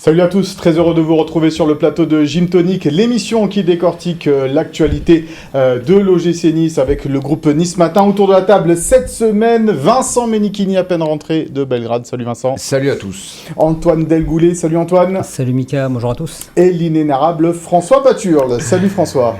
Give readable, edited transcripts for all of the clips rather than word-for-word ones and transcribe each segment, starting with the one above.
Salut à tous, très heureux de vous retrouver sur le plateau de Gym Tonic, l'émission qui décortique l'actualité de l'OGC Nice avec le groupe Nice Matin. Autour de la table cette semaine, Vincent Menichini, à peine rentré de Belgrade. Salut Vincent. Salut à tous. Antoine Delgoulet, salut Antoine. Salut Mika, bonjour à tous. Et l'inénarrable François Paturle. Salut François.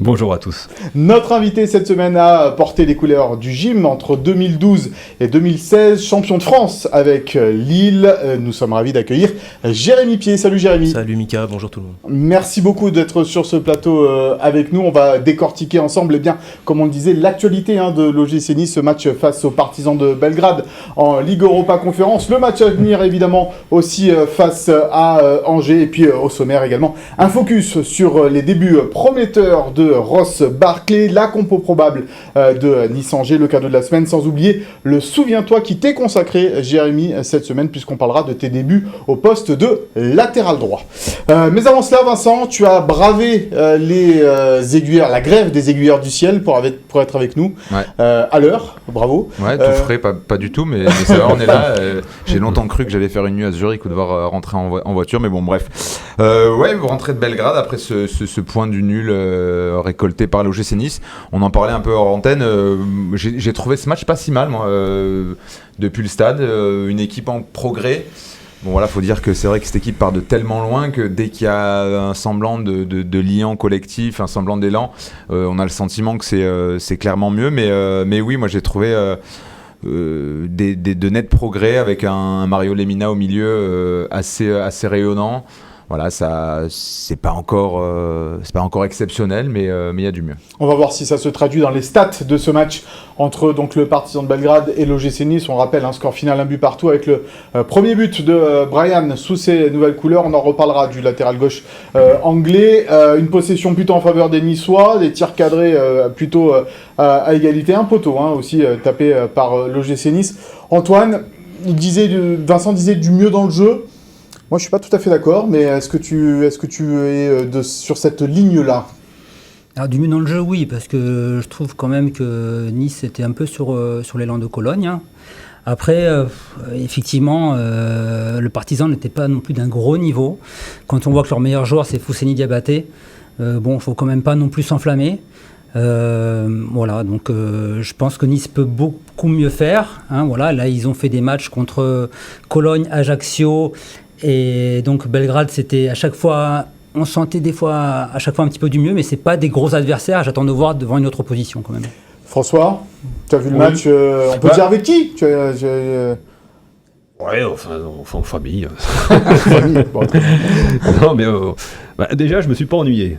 Bonjour à tous. Notre invité cette semaine a porté les couleurs du gym entre 2012 et 2016, champion de France avec Lille. Nous sommes ravis d'accueillir Jérémy Pied. Salut Jérémy. Salut Mika, bonjour tout le monde. Merci beaucoup d'être sur ce plateau avec nous. On va décortiquer ensemble, comme on le disait, l'actualité de l'OGC Nice, ce match face aux Partisans de Belgrade en Ligue Europa Conférence. Le match à venir évidemment aussi face à Angers et puis au sommaire également. Un focus sur les débuts prometteurs de Ross Barclay, la compo probable de Nice-Angers, le cadeau de la semaine, sans oublier le Souviens-toi qui t'est consacré, Jérémy, cette semaine, puisqu'on parlera de tes débuts au poste de latéral droit. Mais avant cela, Vincent, tu as bravé les aiguilleurs, la grève des aiguilleurs du ciel pour être avec nous à l'heure. Bravo. Ouais, tout frais, pas du tout, mais c'est vrai, on est là. J'ai longtemps cru que j'allais faire une nuit à Zurich ou devoir rentrer en voiture, mais bon, bref. Vous rentrez de Belgrade après ce point du nul récolté par l'OGC Nice. On en parlait un peu hors antenne. J'ai trouvé ce match pas si mal, moi, depuis le stade. Une équipe en progrès. Bon voilà, faut dire que c'est vrai que cette équipe part de tellement loin que dès qu'il y a un semblant de lien collectif, un semblant d'élan, on a le sentiment que c'est clairement mieux. Mais oui, moi j'ai trouvé de nets progrès avec un Mario Lemina au milieu assez rayonnant. Voilà, ça c'est pas encore exceptionnel, mais il y a du mieux. On va voir si ça se traduit dans les stats de ce match entre donc le Partizan de Belgrade et l'OGC Nice. On rappelle un score final 1 but partout avec le premier but de Brian sous ses nouvelles couleurs. On en reparlera du latéral gauche anglais. Une possession plutôt en faveur des Niçois, des tirs cadrés plutôt à égalité. Un poteau aussi tapé par l'OGC Nice. Antoine, Vincent disait du mieux dans le jeu. Moi, je suis pas tout à fait d'accord, mais est-ce que tu es sur cette ligne-là ? Alors, du mieux dans le jeu, oui, parce que je trouve quand même que Nice était un peu sur l'élan de Cologne. Après, effectivement, le Partizan n'était pas non plus d'un gros niveau. Quand on voit que leur meilleur joueur, c'est Fousseni Diabaté, il faut quand même pas non plus s'enflammer. Voilà, donc je pense que Nice peut beaucoup mieux faire. Voilà, là, ils ont fait des matchs contre Cologne, Ajaccio. Et donc Belgrade, c'était à chaque fois, on sentait des fois à chaque fois un petit peu du mieux, mais c'est pas des gros adversaires. J'attends de voir devant une autre opposition quand même. François, tu as vu le match, on peut dire avec qui Ouais, enfin en famille. Bon, Non, mais déjà, je me suis pas ennuyé.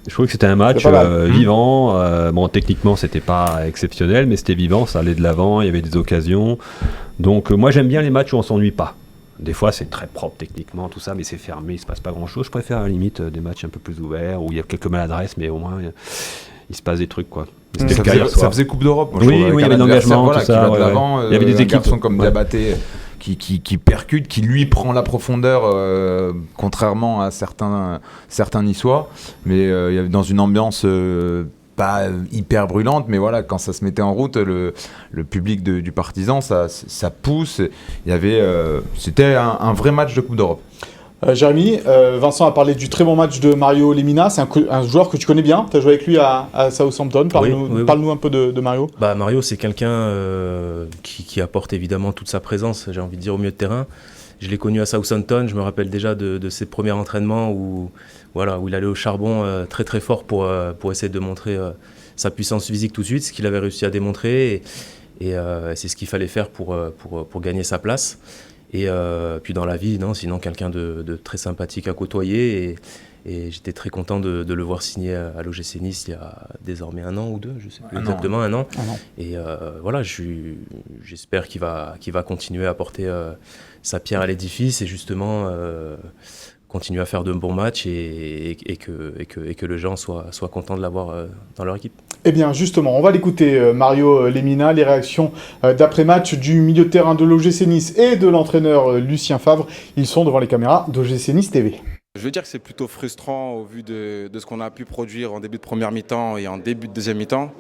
Je trouvais que c'était un match vivant. Techniquement, c'était pas exceptionnel, mais c'était vivant, ça allait de l'avant, il y avait des occasions. Donc moi, j'aime bien les matchs où on s'ennuie pas. Des fois, c'est très propre techniquement, tout ça, mais c'est fermé, il se passe pas grand-chose. Je préfère à la limite des matchs un peu plus ouverts, où il y a quelques maladresses, mais au moins, il se passe des trucs, quoi. Ça faisait Coupe d'Europe, moi, je trouve, il y avait l'engagement, tout ça. Il y avait des équipes comme Diabaté qui percute, qui lui prend la profondeur, contrairement à certains Niçois, mais dans une ambiance pas hyper brûlante, mais voilà, quand ça se mettait en route, le public du Partizan, ça pousse. C'était un vrai match de Coupe d'Europe. Jérémy, Vincent a parlé du très bon match de Mario Lemina. C'est un joueur que tu connais bien. Tu as joué avec lui à Southampton. Parle-nous un peu de Mario. Mario, c'est quelqu'un qui apporte évidemment toute sa présence, j'ai envie de dire, au milieu de terrain. Je l'ai connu à Southampton. Je me rappelle déjà de ses premiers entraînements où il allait au charbon très très fort pour essayer de montrer sa puissance physique tout de suite, ce qu'il avait réussi à démontrer. Et c'est ce qu'il fallait faire pour gagner sa place. Et puis dans la vie, sinon quelqu'un de très sympathique à côtoyer. Et j'étais très content de le voir signer à l'OGC Nice il y a désormais 1 an ou 2, je ne sais plus exactement, 1 an. Et j'espère qu'il va continuer à apporter sa pierre à l'édifice et justement continuer à faire de bons matchs et que les gens soient contents de l'avoir dans leur équipe. Eh bien justement, on va l'écouter Mario Lemina, les réactions d'après-match du milieu de terrain de l'OGC Nice et de l'entraîneur Lucien Favre. Ils sont devant les caméras d'OGC Nice TV. Je veux dire que c'est plutôt frustrant au vu de ce qu'on a pu produire en début de première mi-temps et en début de deuxième mi-temps.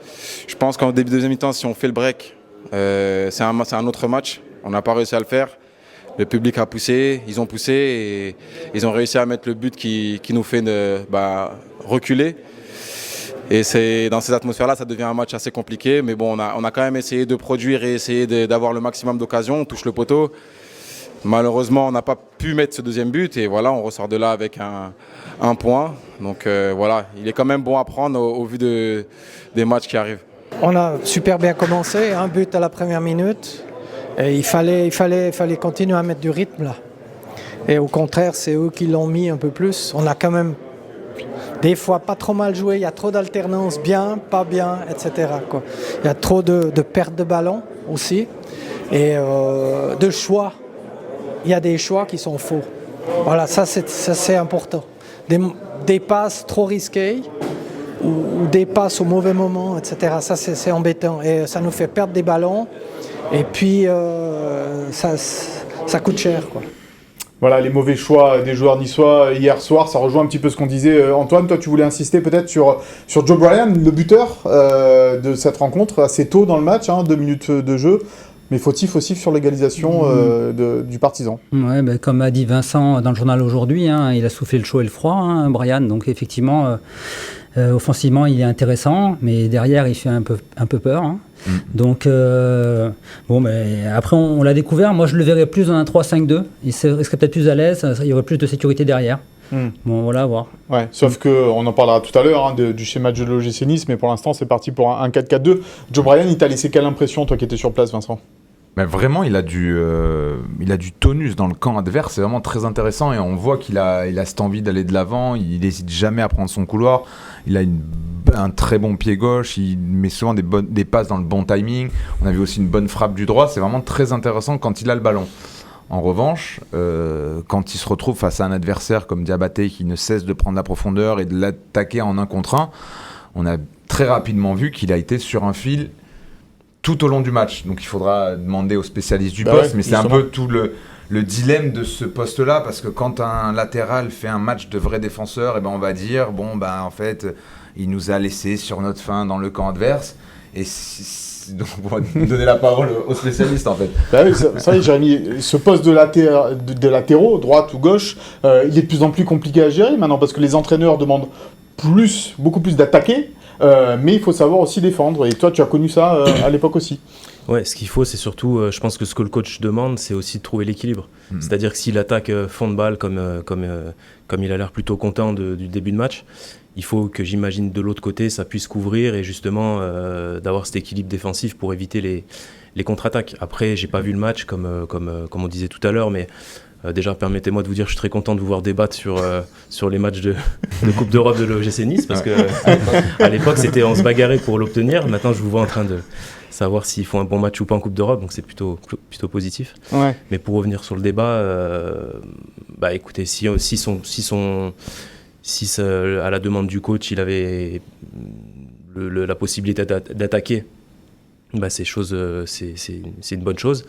Je pense qu'en début de deuxième mi-temps, si on fait le break, c'est un autre match. On n'a pas réussi à le faire. Le public a poussé, ils ont poussé et ils ont réussi à mettre le but qui nous fait reculer. Et c'est dans ces atmosphères-là, ça devient un match assez compliqué. Mais bon, on a quand même essayé de produire et essayé d'avoir le maximum d'occasions. On touche le poteau. Malheureusement, on n'a pas pu mettre ce deuxième but. Et voilà, on ressort de là avec un point. Donc voilà, il est quand même bon à prendre au vu des matchs qui arrivent. On a super bien commencé, un but à la première minute. Et il fallait continuer à mettre du rythme là. Et au contraire, c'est eux qui l'ont mis un peu plus. On a quand même des fois pas trop mal joué, il y a trop d'alternance, bien, pas bien, etc. quoi. Il y a trop de pertes de ballon aussi. Et de choix. Il y a des choix qui sont faux. Voilà, ça c'est important. Des passes trop risquées ou des passes au mauvais moment, etc. Ça c'est embêtant. Et ça nous fait perdre des ballons. Et puis, ça coûte cher, quoi. Voilà, les mauvais choix des joueurs niçois hier soir, ça rejoint un petit peu ce qu'on disait. Antoine, toi, tu voulais insister peut-être sur Joe Bryan, le buteur de cette rencontre, assez tôt dans le match, 2 minutes de jeu. Mais fautif aussi sur l'égalisation du Partizan. Ouais, comme a dit Vincent dans le journal aujourd'hui, il a soufflé le chaud et le froid, Bryan. Donc effectivement, offensivement, il est intéressant, mais derrière, il fait un peu peur. Donc, après, on l'a découvert. Moi, je le verrais plus dans un 3-5-2. Il serait peut-être plus à l'aise. Il y aurait plus de sécurité derrière. Bon, voilà, à voir. Ouais, sauf qu'on en parlera tout à l'heure du schéma de jeu de l'OGC Nice, mais pour l'instant, c'est parti pour un 4-4-2. Joe Bryan, il t'a laissé quelle impression, toi qui étais sur place, Vincent ? Mais vraiment, il a du tonus dans le camp adverse, c'est vraiment très intéressant et on voit qu'il a cette envie d'aller de l'avant, il n'hésite jamais à prendre son couloir, il a un très bon pied gauche, il met souvent des passes dans le bon timing, on a vu aussi une bonne frappe du droit, c'est vraiment très intéressant quand il a le ballon. En revanche, quand il se retrouve face à un adversaire comme Diabaté qui ne cesse de prendre la profondeur et de l'attaquer en 1 contre 1, on a très rapidement vu qu'il a été sur un fil tout au long du match. Donc il faudra demander aux spécialistes du poste, mais c'est un peu tout le dilemme de ce poste-là, parce que quand un latéral fait un match de vrai défenseur, on va dire, en fait, il nous a laissé sur notre fin dans le camp adverse, et donc on va donner la parole aux spécialistes en fait. Oui, c'est vrai, Jérémy, ce poste de latéraux, droite ou gauche, il est de plus en plus compliqué à gérer maintenant, parce que les entraîneurs demandent beaucoup plus d'attaquer, mais il faut savoir aussi défendre. Et toi, tu as connu ça à l'époque aussi. Ouais, ce qu'il faut, c'est surtout, je pense que ce que le coach demande, c'est aussi de trouver l'équilibre. C'est-à-dire que s'il attaque fond de balle comme il a l'air plutôt content du début de match, il faut que j'imagine de l'autre côté, ça puisse couvrir et justement d'avoir cet équilibre défensif pour éviter les contre-attaques. Après, j'ai pas vu le match comme on disait tout à l'heure, mais déjà, permettez-moi de vous dire que je suis très content de vous voir débattre sur les matchs de Coupe d'Europe de l'OGC Nice, parce qu'à l'époque, c'était on se bagarrait pour l'obtenir. Maintenant, je vous vois en train de savoir s'ils font un bon match ou pas en Coupe d'Europe, donc c'est plutôt positif. Ouais. Mais pour revenir sur le débat, écoutez, si à la demande du coach, il avait la possibilité d'attaquer, c'est une bonne chose.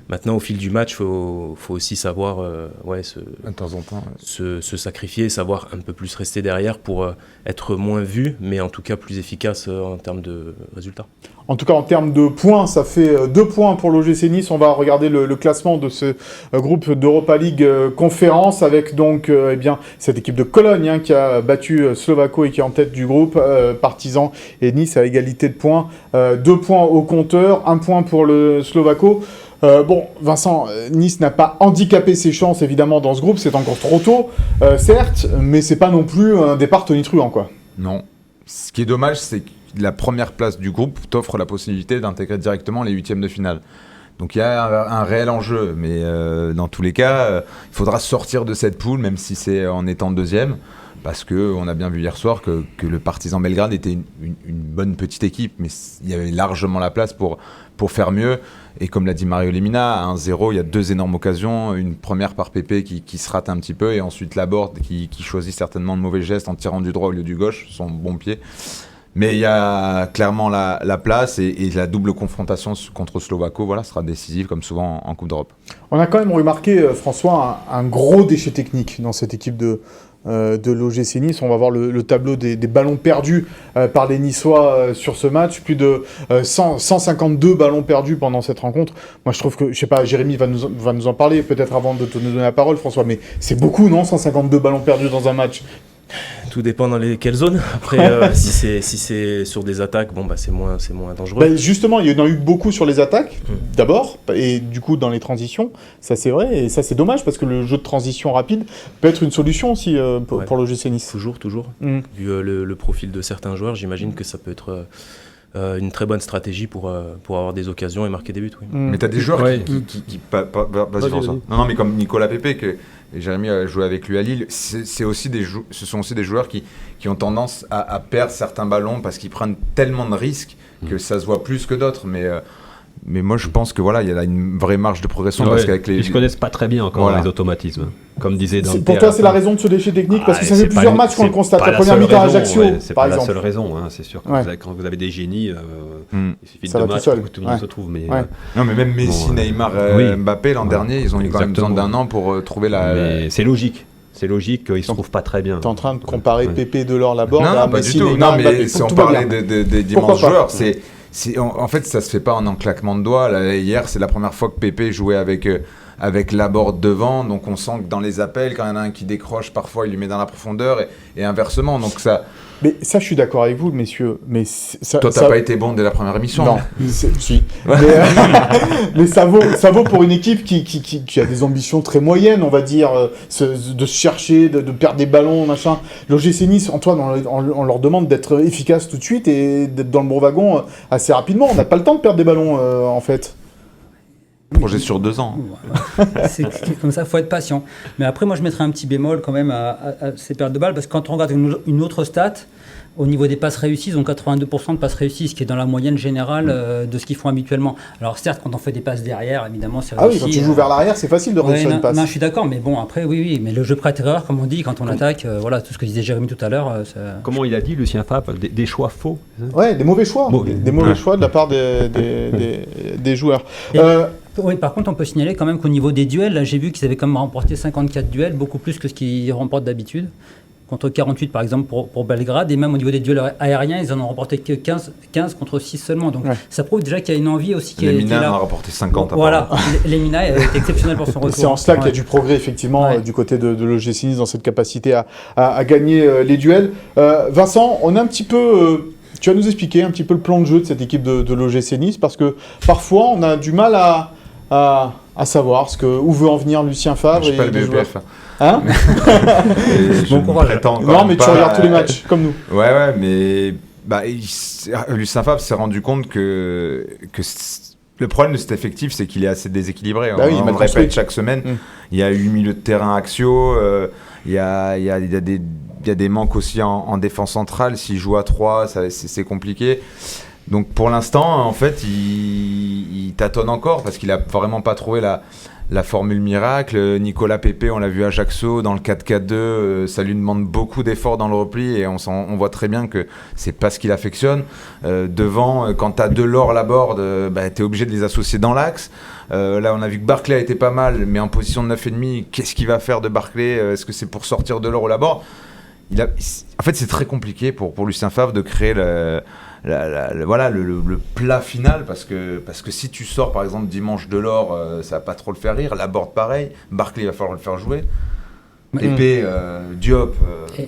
Maintenant, au fil du match, faut aussi savoir de temps en temps, se sacrifier, savoir un peu plus rester derrière pour être moins vu, mais en tout cas plus efficace en termes de résultats. En tout cas, en termes de points, ça fait 2 points pour l'OGC Nice. On va regarder le classement de ce groupe d'Europa League conférence avec donc cette équipe de Cologne qui a battu Slovako et qui est en tête du groupe. Partizan et Nice à égalité de points. 2 points au compteur, 1 point pour le Slovako. Vincent, Nice n'a pas handicapé ses chances évidemment dans ce groupe, c'est encore trop tôt, certes, mais c'est pas non plus un départ tonitruant, quoi. Non. Ce qui est dommage, c'est que la première place du groupe t'offre la possibilité d'intégrer directement les 8e de finale. Donc il y a un réel enjeu, mais dans tous les cas, il faudra sortir de cette poule, même si c'est en étant 2e. Parce qu'on a bien vu hier soir que le Partizan Belgrade était une bonne petite équipe, mais il y avait largement la place pour faire mieux. Et comme l'a dit Mario Lemina, à 1-0, il y a 2 énormes occasions. Une première par Pépé qui se rate un petit peu, et ensuite Laborde qui choisit certainement de mauvais gestes en tirant du droit au lieu du gauche, son bon pied. Mais il y a clairement la place, et la double confrontation contre Slovako sera décisive, comme souvent en Coupe d'Europe. On a quand même remarqué, François, un gros déchet technique dans cette équipe de de l'OGC Nice. On va voir le tableau des ballons perdus par les Niçois sur ce match. Plus de 152 ballons perdus pendant cette rencontre. Moi, je trouve que, je sais pas, Jérémy va nous en parler peut-être avant de te donner la parole, François, mais c'est beaucoup, non, 152 ballons perdus dans un match? Tout dépend dans quelles zones. Après, si c'est sur des attaques, bon, bah, c'est moins dangereux. Justement, il y en a eu beaucoup sur les attaques, d'abord, et du coup, dans les transitions, ça c'est vrai, et ça c'est dommage, parce que le jeu de transition rapide peut être une solution aussi pour l'OGC Nice. Toujours. Vu le profil de certains joueurs, j'imagine que ça peut être une très bonne stratégie pour avoir des occasions et marquer des buts. Oui. Mais tu as des joueurs qui vas-y François. Non, mais comme Nicolas Pepe, que Jérémy a joué avec lui à Lille, ce sont aussi des joueurs qui ont tendance à perdre certains ballons parce qu'ils prennent tellement de risques que ça se voit plus que d'autres. Mais moi, je pense que voilà, il y a une vraie marge de progression parce qu'avec les. Ils ne connaissent pas très bien encore les automatismes. Comme disait Dante. Pour toi, c'est la raison de ce déchet technique parce que ça fait plusieurs matchs qu'on le constate. La première mi-temps à Ajaccio, c'est par pas exemple. la seule raison. C'est sûr que quand vous avez des génies, il suffit de 2 matchs pour que tout le monde se trouve. Non, mais même Messi, Neymar, Mbappé l'an dernier, ils ont eu quand même besoin d'un an pour trouver la. Mais c'est logique. C'est logique qu'ils ne se trouvent pas très bien. Tu es en train de comparer Pépé, Delors, Laborde à Messi, Neymar, Mbappé. Non, mais si on parlait des dimanches joueurs, en fait, ça se fait pas en un claquement de doigts. Là, hier, c'est la première fois que Pépé jouait avec Laborde devant. Donc, on sent que dans les appels, quand il y en a un qui décroche, parfois, il lui met dans la profondeur et inversement. Donc, ça. Mais ça, je suis d'accord avec vous, messieurs. Mais toi, t'as pas été bon dès la première émission. Non, si. Mais ça vaut pour une équipe qui a des ambitions très moyennes, on va dire, de se chercher, de perdre des ballons, machin. L'OGC Nice, Antoine, on leur demande d'être efficace tout de suite et d'être dans le bon wagon assez rapidement. On n'a pas le temps de perdre des ballons, en fait. Projet sur 2 ans. C'est comme ça, il faut être patient. Mais après, moi, je mettrais un petit bémol quand même à ces pertes de balles, parce que quand on regarde une autre stat, au niveau des passes réussies, ils ont 82% de passes réussies, ce qui est dans la moyenne générale de ce qu'ils font habituellement. Alors certes, quand on fait des passes derrière, évidemment, c'est réussi. Ah oui, quand tu joues vers l'arrière, c'est facile de réussir une passe. Non, je suis d'accord, mais bon, après, oui. Mais le jeu prête-erreur, comme on dit, quand on attaque, voilà, tout ce que disait Jérémy tout à l'heure. Comment il a dit, Lucien Favre, des choix faux? Ouais, des mauvais choix. Des mauvais choix de la part des joueurs. Oui, par contre, on peut signaler quand même qu'au niveau des duels, là, j'ai vu qu'ils avaient quand même remporté 54 duels, beaucoup plus que ce qu'ils remportent d'habitude, contre 48 par exemple pour Belgrade, et même au niveau des duels aériens, ils en ont remporté que 15 contre 6 seulement. Donc ça prouve déjà qu'il y a une envie aussi qui est là. Les Mina en a remporté 50. Voilà, les Mina est exceptionnel pour son retour. C'est en cela qu'il y a du progrès effectivement du côté de l'OGC Nice dans cette capacité à gagner les duels. Vincent, on a un petit peu... tu vas nous expliquer un petit peu le plan de jeu de cette équipe de l'OGC Nice, parce que parfois on a du mal à savoir où veut en venir Lucien Favre. Je ne suis pas le BEPF. Hein? Bon courage. Non, mais tu regardes tous les matchs, comme nous. Ouais, mais Lucien Favre s'est rendu compte que le problème de cet effectif, c'est qu'il est assez déséquilibré. On le répète chaque semaine. Il y a 8 milieux de terrain axiaux, il y a des manques aussi en défense centrale. S'il joue à 3, c'est compliqué. Donc pour l'instant, en fait, il tâtonne encore parce qu'il n'a vraiment pas trouvé la formule miracle. Nicolas Pepe, on l'a vu à Ajaccio dans le 4-4-2, ça lui demande beaucoup d'efforts dans le repli et on voit très bien que c'est pas ce qu'il affectionne. Devant, quand tu as Delors, Laborde, tu es obligé de les associer dans l'axe. Là, on a vu que Barclay a été pas mal, mais en position de 9,5, qu'est-ce qu'il va faire de Barclay? Est-ce que c'est pour sortir Delors ou Laborde? En fait, c'est très compliqué pour Lucien Favre de créer le plat final parce que si tu sors par exemple dimanche Delors, ça va pas trop le faire rire. Laborde pareil, Barclay il va falloir le faire jouer. Pépé, Diop.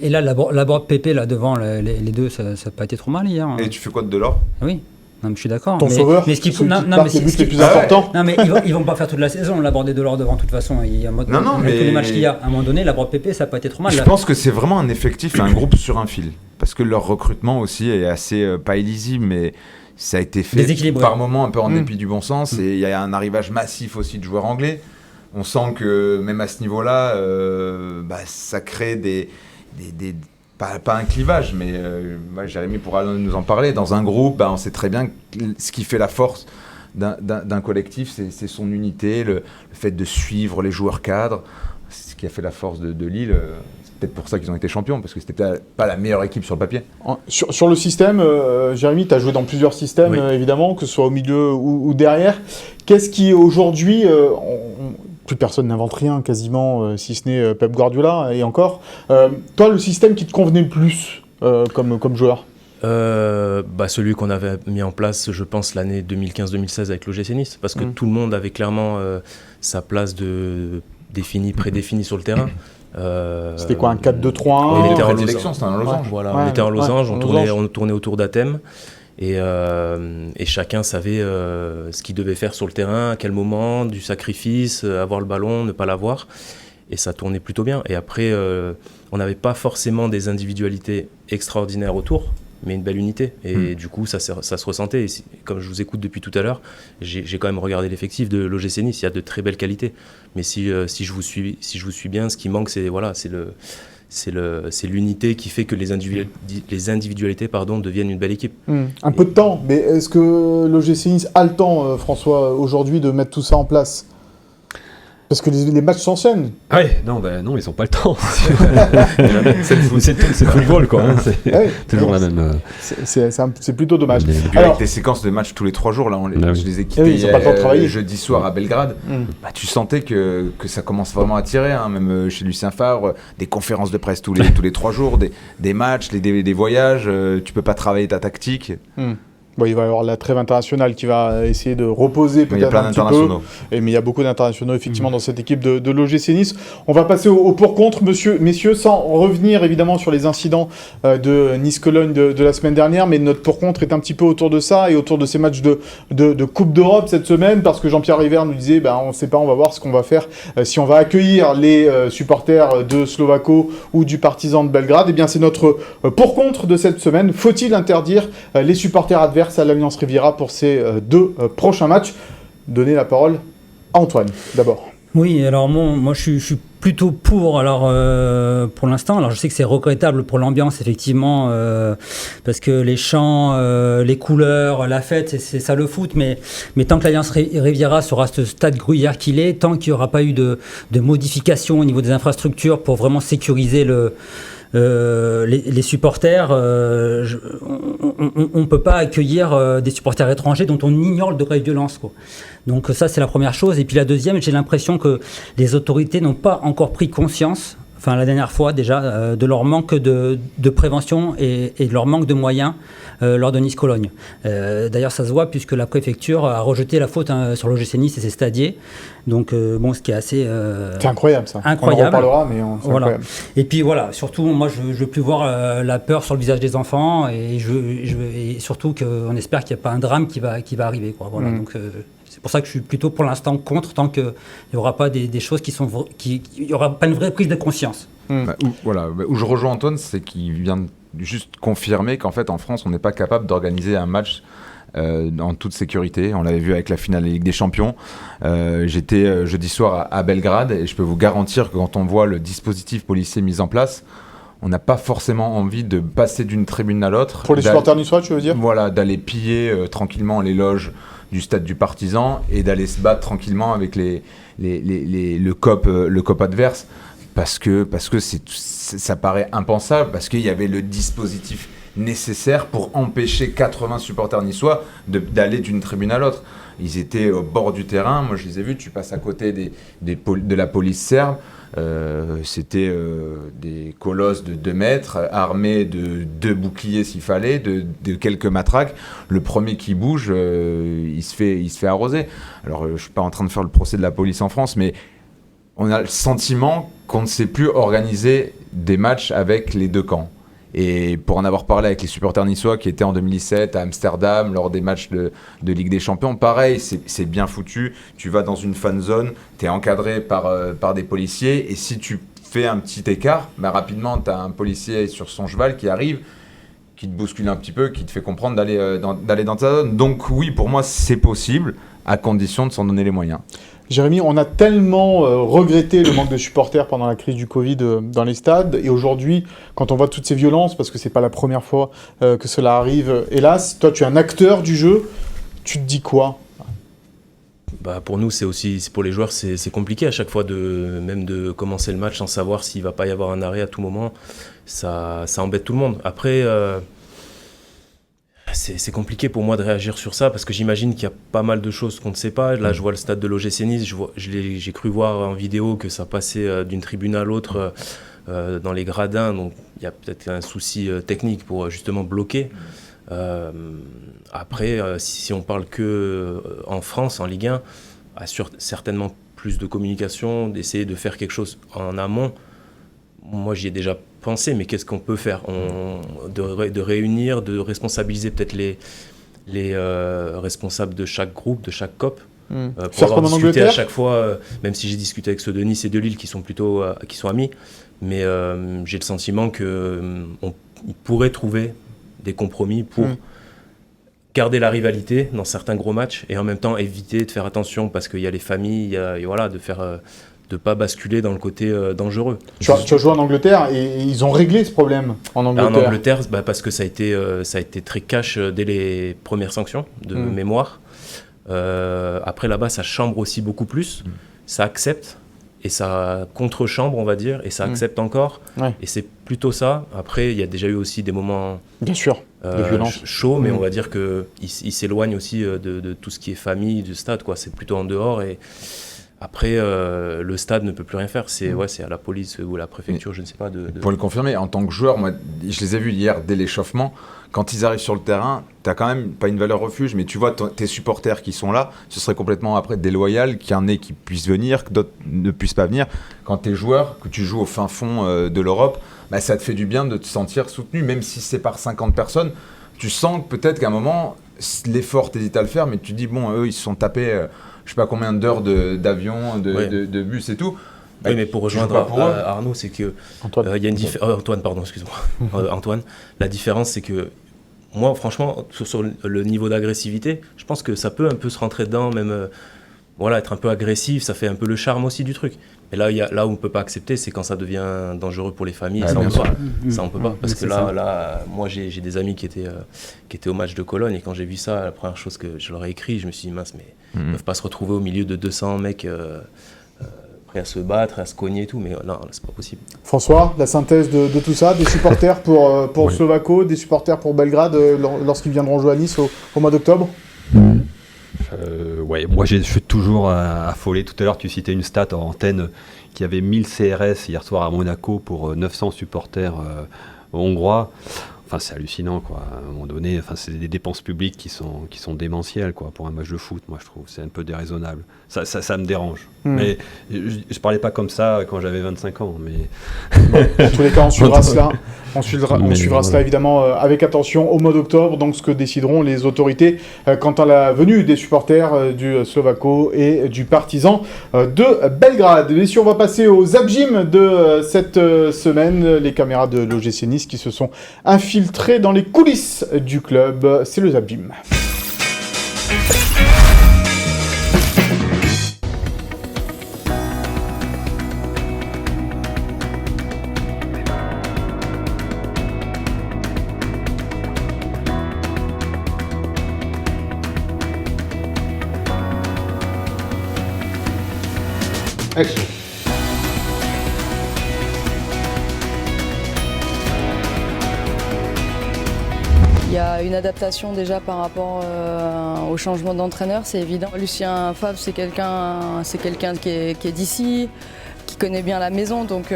Et là, Laborde Pépé là devant les deux, ça n'a pas été trop mal hier. Et tu fais quoi de Delors? Oui. Non, mais je suis d'accord. Ton sauveur, mais ce qu'il faut, les buts les plus importants. Non, mais ils vont pas faire toute la saison, l'aborder de l'or devant, de toute façon. Tous les matchs qu'il y a, à un moment donné, l'abord Pépé, ça n'a pas été trop mal. Je pense que c'est vraiment un effectif, un groupe sur un fil. Parce que leur recrutement aussi est assez, pas illisible, mais ça a été fait par moments un peu en dépit du bon sens. Et il y a un arrivage massif aussi de joueurs anglais. On sent que même à ce niveau-là, ça crée des pas un clivage, mais Jérémy pourra nous en parler. Dans un groupe, on sait très bien que ce qui fait la force d'un collectif, c'est son unité, le fait de suivre les joueurs cadres. C'est ce qui a fait la force de Lille. C'est peut-être pour ça qu'ils ont été champions, parce que c'était pas la meilleure équipe sur le papier. Sur le système, Jérémy, tu as joué dans plusieurs systèmes, évidemment, que ce soit au milieu ou derrière. Qu'est-ce qui aujourd'hui... plus personne n'invente rien quasiment, si ce n'est Pep Guardiola, et encore. Toi, le système qui te convenait le plus comme joueur? Celui qu'on avait mis en place, je pense, l'année 2015-2016 avec l'OGC Nice, parce que tout le monde avait clairement sa place prédéfinie sur le terrain. C'était quoi, un 4-2-3-1? On était en losange. C'était un losange. Voilà, on était en losange, on tournait autour d'Athème. Et chacun savait ce qu'il devait faire sur le terrain, à quel moment, du sacrifice, avoir le ballon, ne pas l'avoir. Et ça tournait plutôt bien. Et après, on n'avait pas forcément des individualités extraordinaires autour, mais une belle unité. Et du coup, ça se ressentait. Et comme je vous écoute depuis tout à l'heure, j'ai quand même regardé l'effectif de l'OGC Nice. Il y a de très belles qualités. Mais si je vous suis bien, ce qui manque, c'est l'unité qui fait que les individualités deviennent une belle équipe. Un peu de temps, mais est-ce que l'OGC Nice a le temps, François, aujourd'hui, de mettre tout ça en place? Parce que les matchs s'enchaînent. Ah ouais, non, ils n'ont pas le temps. C'est le football, quoi. Hein. C'est toujours la même. C'est plutôt dommage. Alors, avec des séquences de matchs tous les 3 jours, là, je les ai quittés jeudi soir à Belgrade. Tu sentais que ça commence vraiment à tirer, hein, même chez Lucien Favre, des conférences de presse tous les 3 jours, des matchs, des voyages. Tu peux pas travailler ta tactique. Bon, il va y avoir la trêve internationale qui va essayer de reposer peut-être un petit peu. Mais il y a beaucoup d'internationaux effectivement dans cette équipe de l'OGC Nice. On va passer au pour-contre, messieurs, sans revenir évidemment sur les incidents de Nice-Cologne de la semaine dernière, mais notre pour-contre est un petit peu autour de ça et autour de ces matchs de Coupe d'Europe cette semaine, parce que Jean-Pierre River nous disait, on ne sait pas, on va voir ce qu'on va faire si on va accueillir les supporters de Slovako ou du Partizan de Belgrade. Eh bien, c'est notre pour-contre de cette semaine. Faut-il interdire les supporters adverses à l'Alliance Riviera pour ces 2 prochains matchs? Donner la parole à Antoine, d'abord. Oui, alors moi je suis plutôt pour, pour l'instant. Alors je sais que c'est regrettable pour l'ambiance, effectivement, parce que les chants, les couleurs, la fête, c'est ça le foot, mais tant que l'Alliance Riviera sera ce stade gruyère qu'il est, tant qu'il n'y aura pas eu de modifications au niveau des infrastructures pour vraiment sécuriser les supporters, on ne peut pas accueillir des supporters étrangers dont on ignore le degré de violence, quoi. Donc ça, c'est la première chose. Et puis la deuxième, j'ai l'impression que les autorités n'ont pas encore pris conscience, la dernière fois déjà, de leur manque de prévention et de leur manque de moyens lors de Nice-Cologne. D'ailleurs, ça se voit puisque la préfecture a rejeté la faute sur l'OGC Nice et ses stadiers. Donc, ce qui est assez... c'est incroyable, ça. Incroyable. On en reparlera, mais c'est incroyable. Et puis voilà, surtout, moi, je ne veux plus voir la peur sur le visage des enfants et surtout qu'on espère qu'il n'y a pas un drame qui va arriver, quoi. Voilà, donc... c'est pour ça que je suis plutôt pour l'instant contre, tant qu'il n'y aura pas des choses il n'y aura pas une vraie prise de conscience. Où je rejoins Antoine, c'est qu'il vient juste confirmer qu'en fait en France on n'est pas capable d'organiser un match en toute sécurité. On l'avait vu avec la finale de Ligue des Champions. J'étais jeudi soir à Belgrade et je peux vous garantir que quand on voit le dispositif policier mis en place, on n'a pas forcément envie de passer d'une tribune à l'autre. Pour les supporters niçois, tu veux dire? Voilà, d'aller piller tranquillement les loges du stade du Partizan et d'aller se battre tranquillement avec le COP adverse, parce que ça paraît impensable, parce qu'il y avait le dispositif nécessaire pour empêcher 80 supporters niçois d'aller d'une tribune à l'autre. Ils étaient au bord du terrain, moi je les ai vus, tu passes à côté de la police serbe. C'était des colosses de 2 mètres, armés de 2 boucliers s'il fallait, de quelques matraques. Le premier qui bouge, il se fait arroser. Alors, je ne suis pas en train de faire le procès de la police en France, mais on a le sentiment qu'on ne sait plus organiser des matchs avec les 2 camps. Et pour en avoir parlé avec les supporters niçois qui étaient en 2017 à Amsterdam lors des matchs de Ligue des Champions, pareil, c'est bien foutu. Tu vas dans une fan zone, tu es encadré par des policiers, et si tu fais un petit écart, rapidement tu as un policier sur son cheval qui arrive, qui te bouscule un petit peu, qui te fait comprendre d'aller dans ta zone. Donc oui, pour moi c'est possible, à condition de s'en donner les moyens. Jérémy, on a tellement regretté le manque de supporters pendant la crise du Covid dans les stades, et aujourd'hui, quand on voit toutes ces violences, parce que c'est pas la première fois que cela arrive, hélas, toi tu es un acteur du jeu, tu te dis quoi? Pour nous, c'est pour les joueurs, c'est compliqué à chaque fois même de commencer le match sans savoir s'il va pas y avoir un arrêt à tout moment. Ça embête tout le monde. Après, C'est compliqué pour moi de réagir sur ça parce que j'imagine qu'il y a pas mal de choses qu'on ne sait pas. Là, je vois le stade de l'OGC Nice, j'ai cru voir en vidéo que ça passait d'une tribune à l'autre dans les gradins, donc il y a peut-être un souci technique pour justement bloquer. Après, si on parle que en France, en Ligue 1, assure certainement plus de communication, d'essayer de faire quelque chose en amont. Moi, j'y ai déjà pensé, mais qu'est-ce qu'on peut faire de réunir, de responsabiliser peut-être les responsables de chaque groupe, de chaque COP, pour avoir discuté à chaque fois, même si j'ai discuté avec ceux de Nice et de Lille qui sont plutôt qui sont amis, mais j'ai le sentiment qu'ils pourraient trouver des compromis pour garder la rivalité dans certains gros matchs et en même temps éviter de faire attention parce qu'il y a les familles, et voilà, de pas basculer dans le côté dangereux. Tu as joué en Angleterre et ils ont réglé ce problème en Angleterre. En Angleterre, parce que ça a été très cash dès les premières sanctions de mémoire. Après là-bas, ça chambre aussi beaucoup plus, ça accepte et ça contre-chambre, on va dire, et ça accepte encore. Ouais. Et c'est plutôt ça. Après, il y a déjà eu aussi des moments bien sûr, de violence chauds, mais on va dire qu'ils s'éloignent aussi de tout ce qui est famille, du stade, quoi. C'est plutôt en dehors et après, le stade ne peut plus rien faire. C'est à la police ou à la préfecture, je ne sais pas. Pour le confirmer, en tant que joueur, moi, je les ai vus hier dès l'échauffement. Quand ils arrivent sur le terrain, tu n'as quand même pas une valeur refuge, mais tu vois tes supporters qui sont là, ce serait complètement après déloyal qu'il y en ait qui puissent venir, que d'autres ne puissent pas venir. Quand tu es joueur, que tu joues au fin fond de l'Europe, bah, ça te fait du bien de te sentir soutenu, même si c'est par 50 personnes. Tu sens que peut-être qu'à un moment, l'effort, tu hésites à le faire, mais tu te dis, bon, eux, ils se sont tapés, je sais pas combien d'heures d'avion, de bus et tout. Oui, mais pour rejoindre Arnaud, c'est que y a une Antoine, pardon, excuse-moi. Antoine, la différence, c'est que moi, franchement, sur le niveau d'agressivité, je pense que ça peut un peu se rentrer dedans, même être un peu agressif, ça fait un peu le charme aussi du truc. Mais là où on ne peut pas accepter, c'est quand ça devient dangereux pour les familles. Ça, on peut pas. Parce que là, moi, j'ai des amis qui étaient au match de Cologne, et quand j'ai vu ça, la première chose que je leur ai écrit, je me suis dit, mince, mais ils ne peuvent pas se retrouver au milieu de 200 mecs prêts à se battre, à se cogner et tout, mais non, c'est pas possible. François, la synthèse de tout ça, des supporters pour Slovako, des supporters pour Belgrade lorsqu'ils viendront jouer à Nice au mois d'octobre. Moi je suis toujours affolé. Tout à l'heure tu citais une stat en antenne qui avait 1000 CRS hier soir à Monaco pour 900 supporters hongrois. Enfin, c'est hallucinant, quoi. À un moment donné, c'est des dépenses publiques qui sont démentielles, quoi, pour un match de foot. Moi, je trouve c'est un peu déraisonnable. Ça me dérange. Mais je parlais pas comme ça quand j'avais 25 ans. Mais dans tous les cas, on suivra cela. On suivra cela évidemment avec attention au mois d'octobre. Donc, ce que décideront les autorités quant à la venue des supporters du Slovako et du Partizan de Belgrade. Et si on va passer aux abjims de cette semaine, les caméras de l'OGC Nice qui se sont infiltrées dans les coulisses du club, c'est le abjim. Action. Il y a une adaptation déjà par rapport au changement d'entraîneur, c'est évident. Lucien Favre, c'est quelqu'un qui est d'ici, qui connaît bien la maison, donc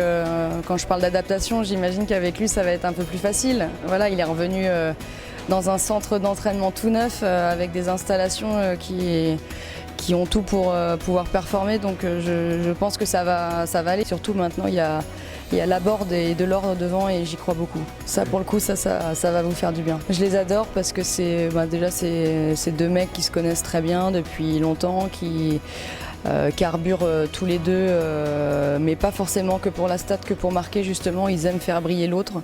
quand je parle d'adaptation, j'imagine qu'avec lui ça va être un peu plus facile. Voilà, il est revenu dans un centre d'entraînement tout neuf avec des installations qui ont tout pour pouvoir performer, donc je pense que ça va aller. Surtout maintenant, il y a Laborde et Delors devant et j'y crois beaucoup. Ça, pour le coup, ça va vous faire du bien. Je les adore parce que c'est deux mecs qui se connaissent très bien depuis longtemps, qui carburent tous les deux, mais pas forcément que pour la stat, que pour marquer justement. Ils aiment faire briller l'autre,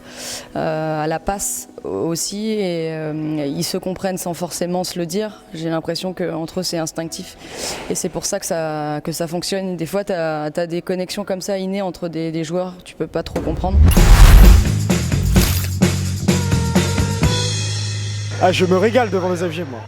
à la passe aussi, et ils se comprennent sans forcément se le dire. J'ai l'impression qu'entre eux c'est instinctif et c'est pour ça que ça fonctionne. Des fois tu as des connexions comme ça innées entre des joueurs, tu peux pas trop comprendre. Ah, je me régale devant les FG, moi.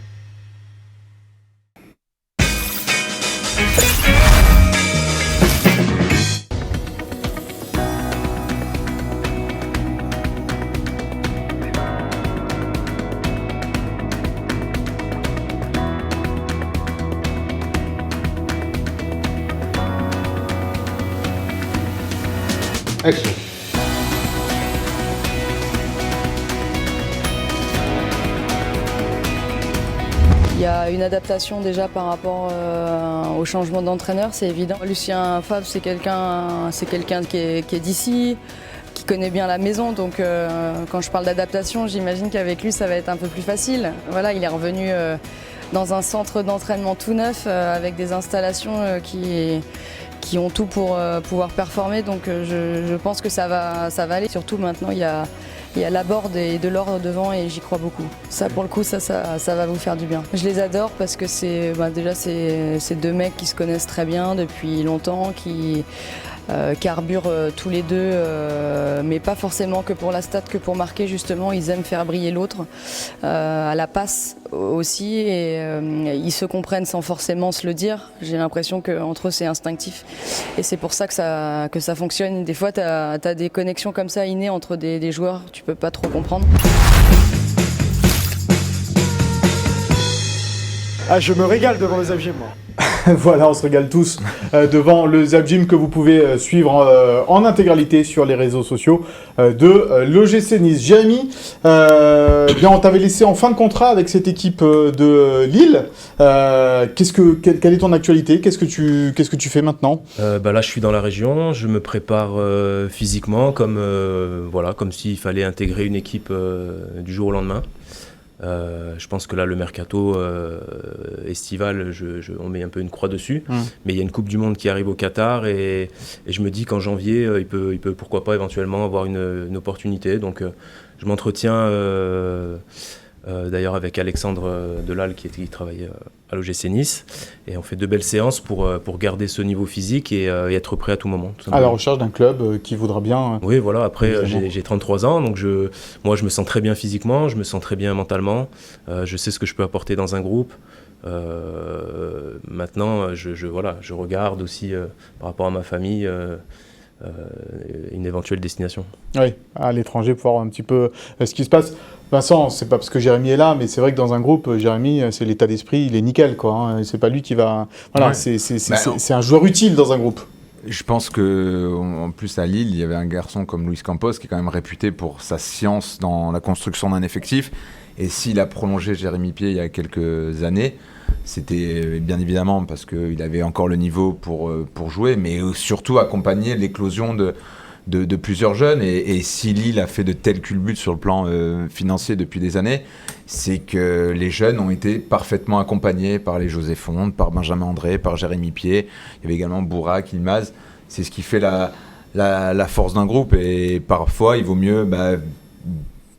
Action. Il y a une adaptation déjà par rapport au changement d'entraîneur, c'est évident. Lucien Favre, c'est quelqu'un qui est d'ici, qui connaît bien la maison, donc quand je parle d'adaptation, j'imagine qu'avec lui ça va être un peu plus facile. Voilà, il est revenu dans un centre d'entraînement tout neuf avec des installations qui ont tout pour pouvoir performer, donc je pense que ça va aller. Surtout maintenant, il y a la Borde et de l'or devant et j'y crois beaucoup. Ça, pour le coup, ça va vous faire du bien. Je les adore parce que c'est deux mecs qui se connaissent très bien depuis longtemps, qui carburent tous les deux, mais pas forcément que pour la stat, que pour marquer justement. Ils aiment faire briller l'autre, à la passe aussi, et ils se comprennent sans forcément se le dire. J'ai l'impression qu'entre eux c'est instinctif et c'est pour ça que ça fonctionne. Des fois tu as des connexions comme ça innées entre des joueurs, tu peux pas trop comprendre. Ah, je me régale devant les FG, moi. Voilà, on se régale tous devant le Zap Gym que vous pouvez suivre en intégralité sur les réseaux sociaux de l'OGC Nice. Jérémy, bien, on t'avait laissé en fin de contrat avec cette équipe de Lille. Quelle est ton actualité ? Qu'est-ce que tu fais maintenant ? Là, je suis dans la région. Je me prépare physiquement comme s'il fallait intégrer une équipe du jour au lendemain. Je pense que là, le mercato estival, on met un peu une croix dessus. Mais il y a une Coupe du Monde qui arrive au Qatar et je me dis qu'en janvier, il peut pourquoi pas éventuellement avoir une opportunité. Donc, je m'entretiens d'ailleurs avec Alexandre Delal qui travaille à l'OGC Nice. Et on fait de belles séances pour garder ce niveau physique et être prêt à tout moment. À la recherche d'un club qui voudra bien... Oui, voilà. Après, j'ai 33 ans, donc moi, je me sens très bien physiquement, je me sens très bien mentalement. Je sais ce que je peux apporter dans un groupe. Maintenant, je regarde aussi par rapport à ma famille une éventuelle destination. Oui, à l'étranger pour voir un petit peu ce qui se passe. Vincent, c'est pas parce que Jérémy est là, mais c'est vrai que dans un groupe, Jérémy, c'est l'état d'esprit, il est nickel, quoi. Hein. C'est pas lui qui va... Voilà, ouais. C'est un joueur utile dans un groupe. Je pense qu'en plus à Lille, il y avait un garçon comme Luis Campos qui est quand même réputé pour sa science dans la construction d'un effectif. Et s'il a prolongé Jérémy Pied il y a quelques années, c'était bien évidemment parce qu'il avait encore le niveau pour jouer, mais surtout accompagner l'éclosion de plusieurs jeunes. Et si Lille a fait de tels culbutes sur le plan financier depuis des années, c'est que les jeunes ont été parfaitement accompagnés par les José Fonte, par Benjamin André, par Jérémy Pied. Il y avait également Bourak, Ilmaz. C'est ce qui fait la force d'un groupe. Et parfois, il vaut mieux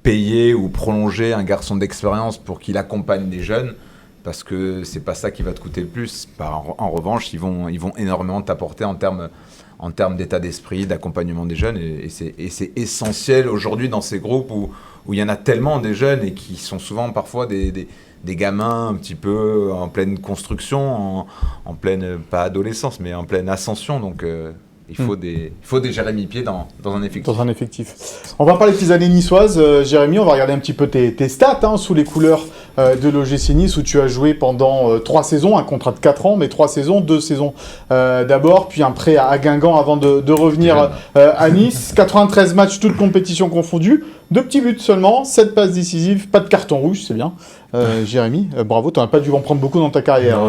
payer ou prolonger un garçon d'expérience pour qu'il accompagne des jeunes, parce que c'est pas ça qui va te coûter le plus. En revanche, ils vont énormément t'apporter en termes d'état d'esprit, d'accompagnement des jeunes, et c'est essentiel aujourd'hui dans ces groupes où il y en a tellement des jeunes et qui sont souvent parfois des gamins un petit peu en pleine construction, en pleine, pas adolescence, mais en pleine ascension, donc il faut des Jérémy Pied dans un effectif. Dans un effectif. On va parler de tes années niçoises, Jérémy. On va regarder un petit peu tes stats sous les couleurs de l'OGC Nice, où tu as joué pendant 3 saisons, un contrat de 4 ans, mais 3 saisons, 2 saisons d'abord, puis un prêt à Guingamp avant de revenir à Nice. 93 matchs, toutes compétitions confondues, 2 petits buts seulement, 7 passes décisives, pas de carton rouge, c'est bien. Jérémy, bravo, tu n'as pas dû en prendre beaucoup dans ta carrière.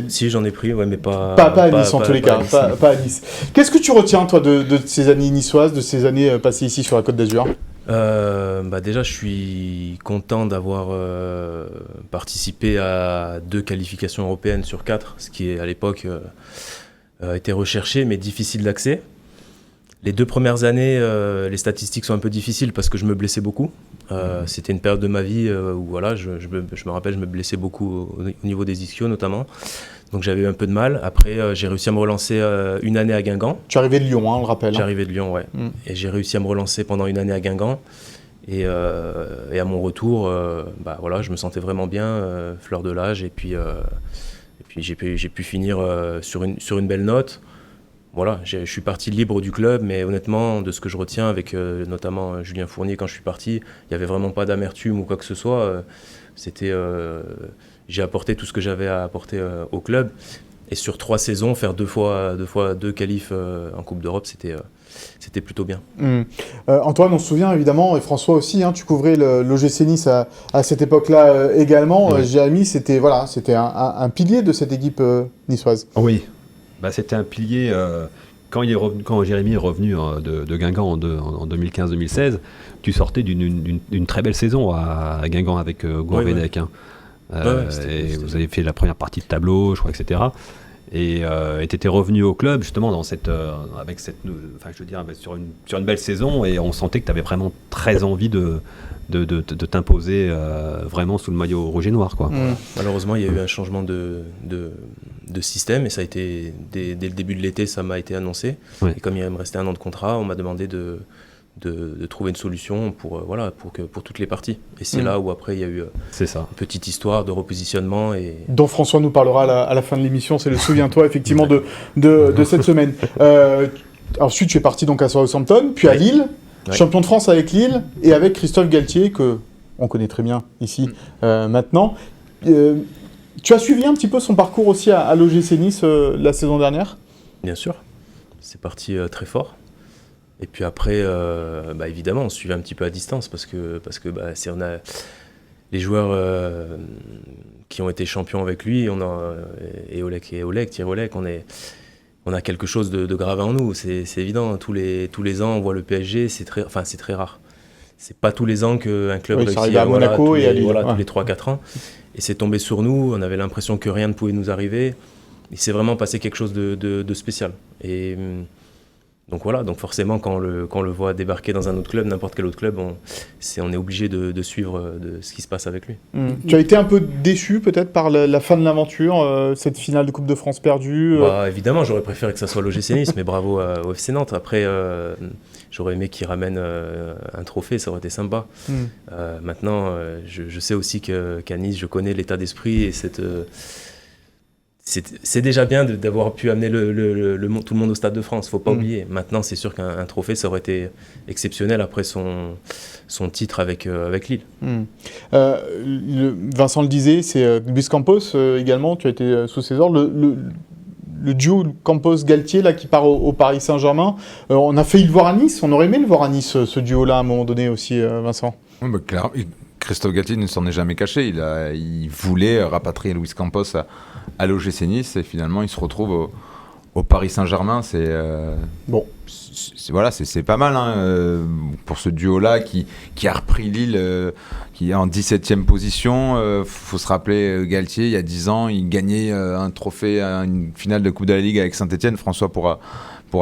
Si, j'en ai pris, ouais, mais pas à Nice en tous les cas, pas à Nice. Qu'est-ce que tu retiens, toi, de ces années niçoises, de ces années passées ici sur la Côte d'Azur ? Déjà, je suis content d'avoir participé à 2 qualifications européennes sur 4, ce qui à l'époque était recherché mais difficile d'accès. Les 2 premières années, les statistiques sont un peu difficiles parce que je me blessais beaucoup. C'était une période de ma vie où voilà, je me rappelle, je me blessais beaucoup au niveau des ischios notamment. Donc j'avais eu un peu de mal. Après, j'ai réussi à me relancer une année à Guingamp. Tu es arrivé de Lyon, on le rappelle. J'arrivais de Lyon, ouais. Et j'ai réussi à me relancer pendant une année à Guingamp. Et à mon retour, je me sentais vraiment bien, fleur de l'âge. Et puis j'ai pu finir sur une belle note. Voilà, je suis parti libre du club, mais honnêtement, de ce que je retiens avec notamment Julien Fournier quand je suis parti, il n'y avait vraiment pas d'amertume ou quoi que ce soit. J'ai apporté tout ce que j'avais à apporter au club. Et sur 3 saisons, faire deux fois deux qualifs en Coupe d'Europe, c'était plutôt bien. Antoine, on se souvient évidemment, et François aussi, tu couvrais l'OGC Nice à cette époque-là également. Oui. Jérémy, c'était un pilier de cette équipe niçoise. Oui, c'était un pilier. Quand Jérémy est revenu de Guingamp en 2015-2016, tu sortais d'une très belle saison à Guingamp avec Gourvenec. Et vous avez fait la première partie de tableau, je crois, etc. Et tu étais revenu au club justement dans sur une belle saison, et on sentait que tu avais vraiment très envie de t'imposer vraiment sous le maillot rouge et noir, quoi. Malheureusement, il y a eu un changement de système, et ça a été dès le début de l'été, ça m'a été annoncé. Oui. Et comme il me restait un an de contrat, on m'a demandé de trouver une solution pour toutes les parties. Et c'est là où après il y a eu c'est ça. une petite histoire de repositionnement. Dont Dont François nous parlera à la fin de l'émission, c'est le souviens-toi effectivement de cette semaine. Ensuite tu es parti donc à Southampton, puis à Lille, champion de France avec Lille et avec Christophe Galtier, que on connaît très bien ici maintenant. Tu as suivi un petit peu son parcours aussi à l'OGC Nice la saison dernière ? Bien sûr, c'est parti très fort. Et puis après, évidemment, on suivait un petit peu à distance parce que on a les joueurs qui ont été champions avec lui, Thierry Olek, on a quelque chose de grave en nous. C'est évident. Tous les ans, on voit le PSG. C'est très rare. C'est pas tous les ans qu'un club réussit. Ça arrive à Monaco et à Lille. Tous les 3-4 ans. Et c'est tombé sur nous. On avait l'impression que rien ne pouvait nous arriver. Il s'est vraiment passé quelque chose de spécial. Et donc voilà, donc forcément quand on le voit débarquer dans un autre club, n'importe quel autre club, on est obligé de suivre ce qui se passe avec lui. Tu as été un peu déçu peut-être par la fin de l'aventure, cette finale de Coupe de France perdue Évidemment, j'aurais préféré que ça soit l'OGC Nice, mais bravo au FC Nantes. Après, j'aurais aimé qu'il ramène un trophée, ça aurait été sympa. Maintenant, je sais aussi qu'à Nice, je connais l'état d'esprit et c'est déjà bien d'avoir pu amener tout le monde au Stade de France, faut pas oublier. Maintenant, c'est sûr qu'un trophée, ça aurait été exceptionnel après son titre avec Lille. Vincent le disait, c'est Luis Campos également, tu as été sous ses ordres. Le duo Campos-Galtier là, qui part au Paris Saint-Germain, on a failli le voir à Nice, on aurait aimé le voir à Nice, ce duo-là, à un moment donné aussi, Vincent. Oui, clairement. Christophe Galtier ne s'en est jamais caché. Il voulait rapatrier Luis Campos à l'OGC Nice, et finalement il se retrouve au Paris Saint-Germain. C'est pas mal pour ce duo-là qui a repris Lille, qui est en 17e position. Faut se rappeler, Galtier, il y a 10 ans, il gagnait un trophée, une finale de Coupe de la Ligue avec Saint-Etienne. François pourra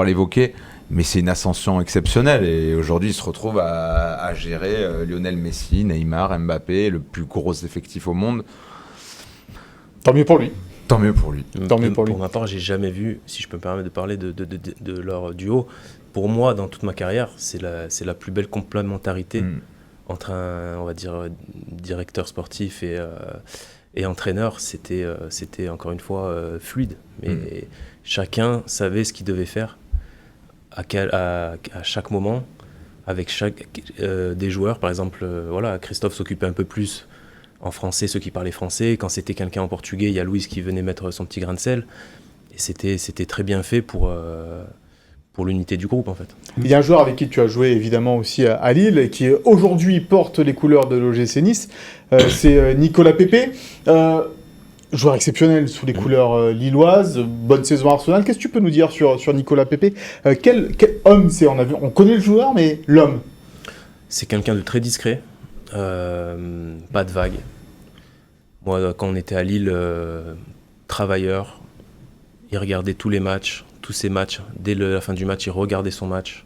l'évoquer. Mais c'est une ascension exceptionnelle, et aujourd'hui il se retrouve à gérer Lionel Messi, Neymar, Mbappé, le plus gros effectif au monde. Tant mieux pour lui. Tant mieux pour lui. Pour ma part, j'ai jamais vu, si je peux me permettre de parler de leur duo, pour moi dans toute ma carrière, c'est la plus belle complémentarité entre un, on va dire, directeur sportif et entraîneur. C'était encore une fois fluide, mais chacun savait ce qu'il devait faire à chaque moment, avec chaque des joueurs. Par exemple, Christophe s'occupait un peu plus en français, ceux qui parlaient français. Quand c'était quelqu'un en portugais, il y a Louis qui venait mettre son petit grain de sel. Et c'était très bien fait pour l'unité du groupe, en fait. Il y a un joueur avec qui tu as joué évidemment aussi à Lille, et qui aujourd'hui porte les couleurs de l'OGC Nice, c'est Nicolas Pepe. Joueur exceptionnel sous les couleurs lilloises, bonne saison à Arsenal. Qu'est-ce que tu peux nous dire sur Nicolas Pepe ? Quel homme c'est ? On connaît le joueur, mais l'homme ? C'est quelqu'un de très discret, pas de vagues. Moi, quand on était à Lille, travailleur, il regardait tous ses matchs. Dès la fin du match, il regardait son match.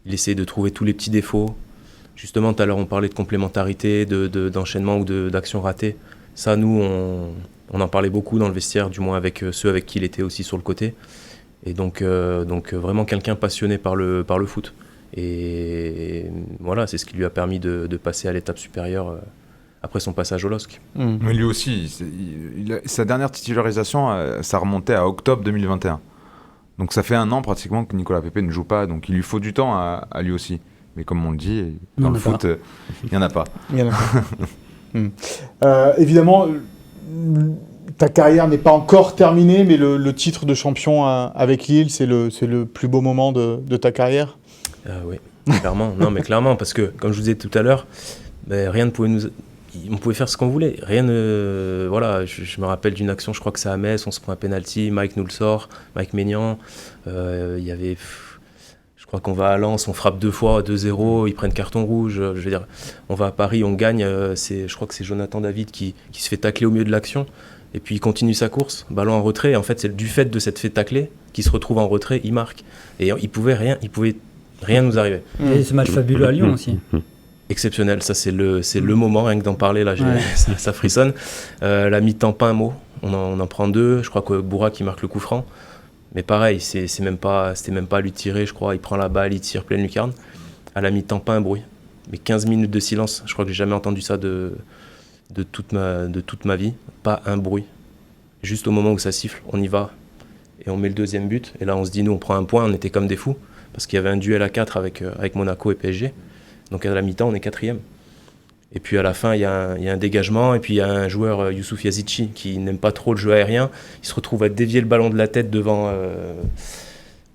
Il essayait de trouver tous les petits défauts. Justement, tout à l'heure, on parlait de complémentarité, d'enchaînement ou d'actions ratées. Ça, nous, on en parlait beaucoup dans le vestiaire, du moins avec ceux avec qui il était aussi sur le côté. Et donc vraiment quelqu'un passionné par le foot. Et voilà, c'est ce qui lui a permis de passer à l'étape supérieure après son passage au LOSC. Mais lui aussi, sa dernière titularisation, ça remontait à octobre 2021. Donc ça fait un an pratiquement que Nicolas Pepe ne joue pas. Donc il lui faut du temps à lui aussi. Mais comme on le dit, dans le foot, il n'y en a pas. Il y en a pas. Évidemment, ta carrière n'est pas encore terminée, mais le titre de champion avec Lille, c'est le plus beau moment de ta carrière. Oui, clairement. Non, mais clairement, parce que, comme je vous disais tout à l'heure, rien ne pouvait nous... On pouvait faire ce qu'on voulait. Rien ne... Voilà, je me rappelle d'une action, je crois que c'est à Metz, on se prend un penalty, Mike nous le sort, Mike Maignan. Il y avait... Je crois qu'on va à Lens, on frappe 2 fois, 2-0, ils prennent carton rouge. Je veux dire, on va à Paris, on gagne. Je crois que c'est Jonathan David qui se fait tacler au milieu de l'action. Et puis il continue sa course, ballon en retrait. Et en fait, c'est du fait de cette fait tacler qu'il se retrouve en retrait, il marque. Et il pouvait rien nous arriver. Et ce match fabuleux à Lyon aussi. Exceptionnel, ça c'est le moment, rien que d'en parler, là, ça frissonne. La mi-temps, pas un mot, on en prend 2. Je crois que Boura qui marque le coup franc. Mais pareil, c'était même pas à lui de tirer, je crois. Il prend la balle, il tire pleine lucarne. À la mi-temps, pas un bruit. Mais 15 minutes de silence, je crois que j'ai jamais entendu ça de toute ma vie. Pas un bruit. Juste au moment où ça siffle, on y va. Et on met le deuxième but. Et là, on se dit, nous, on prend un point, on était comme des fous. Parce qu'il y avait un duel à 4 avec Monaco et PSG. Donc à la mi-temps, on est 4e. Et puis à la fin, il y a un dégagement. Et puis il y a un joueur, Youssouf Yazici, qui n'aime pas trop le jeu aérien. Il se retrouve à dévier le ballon de la tête devant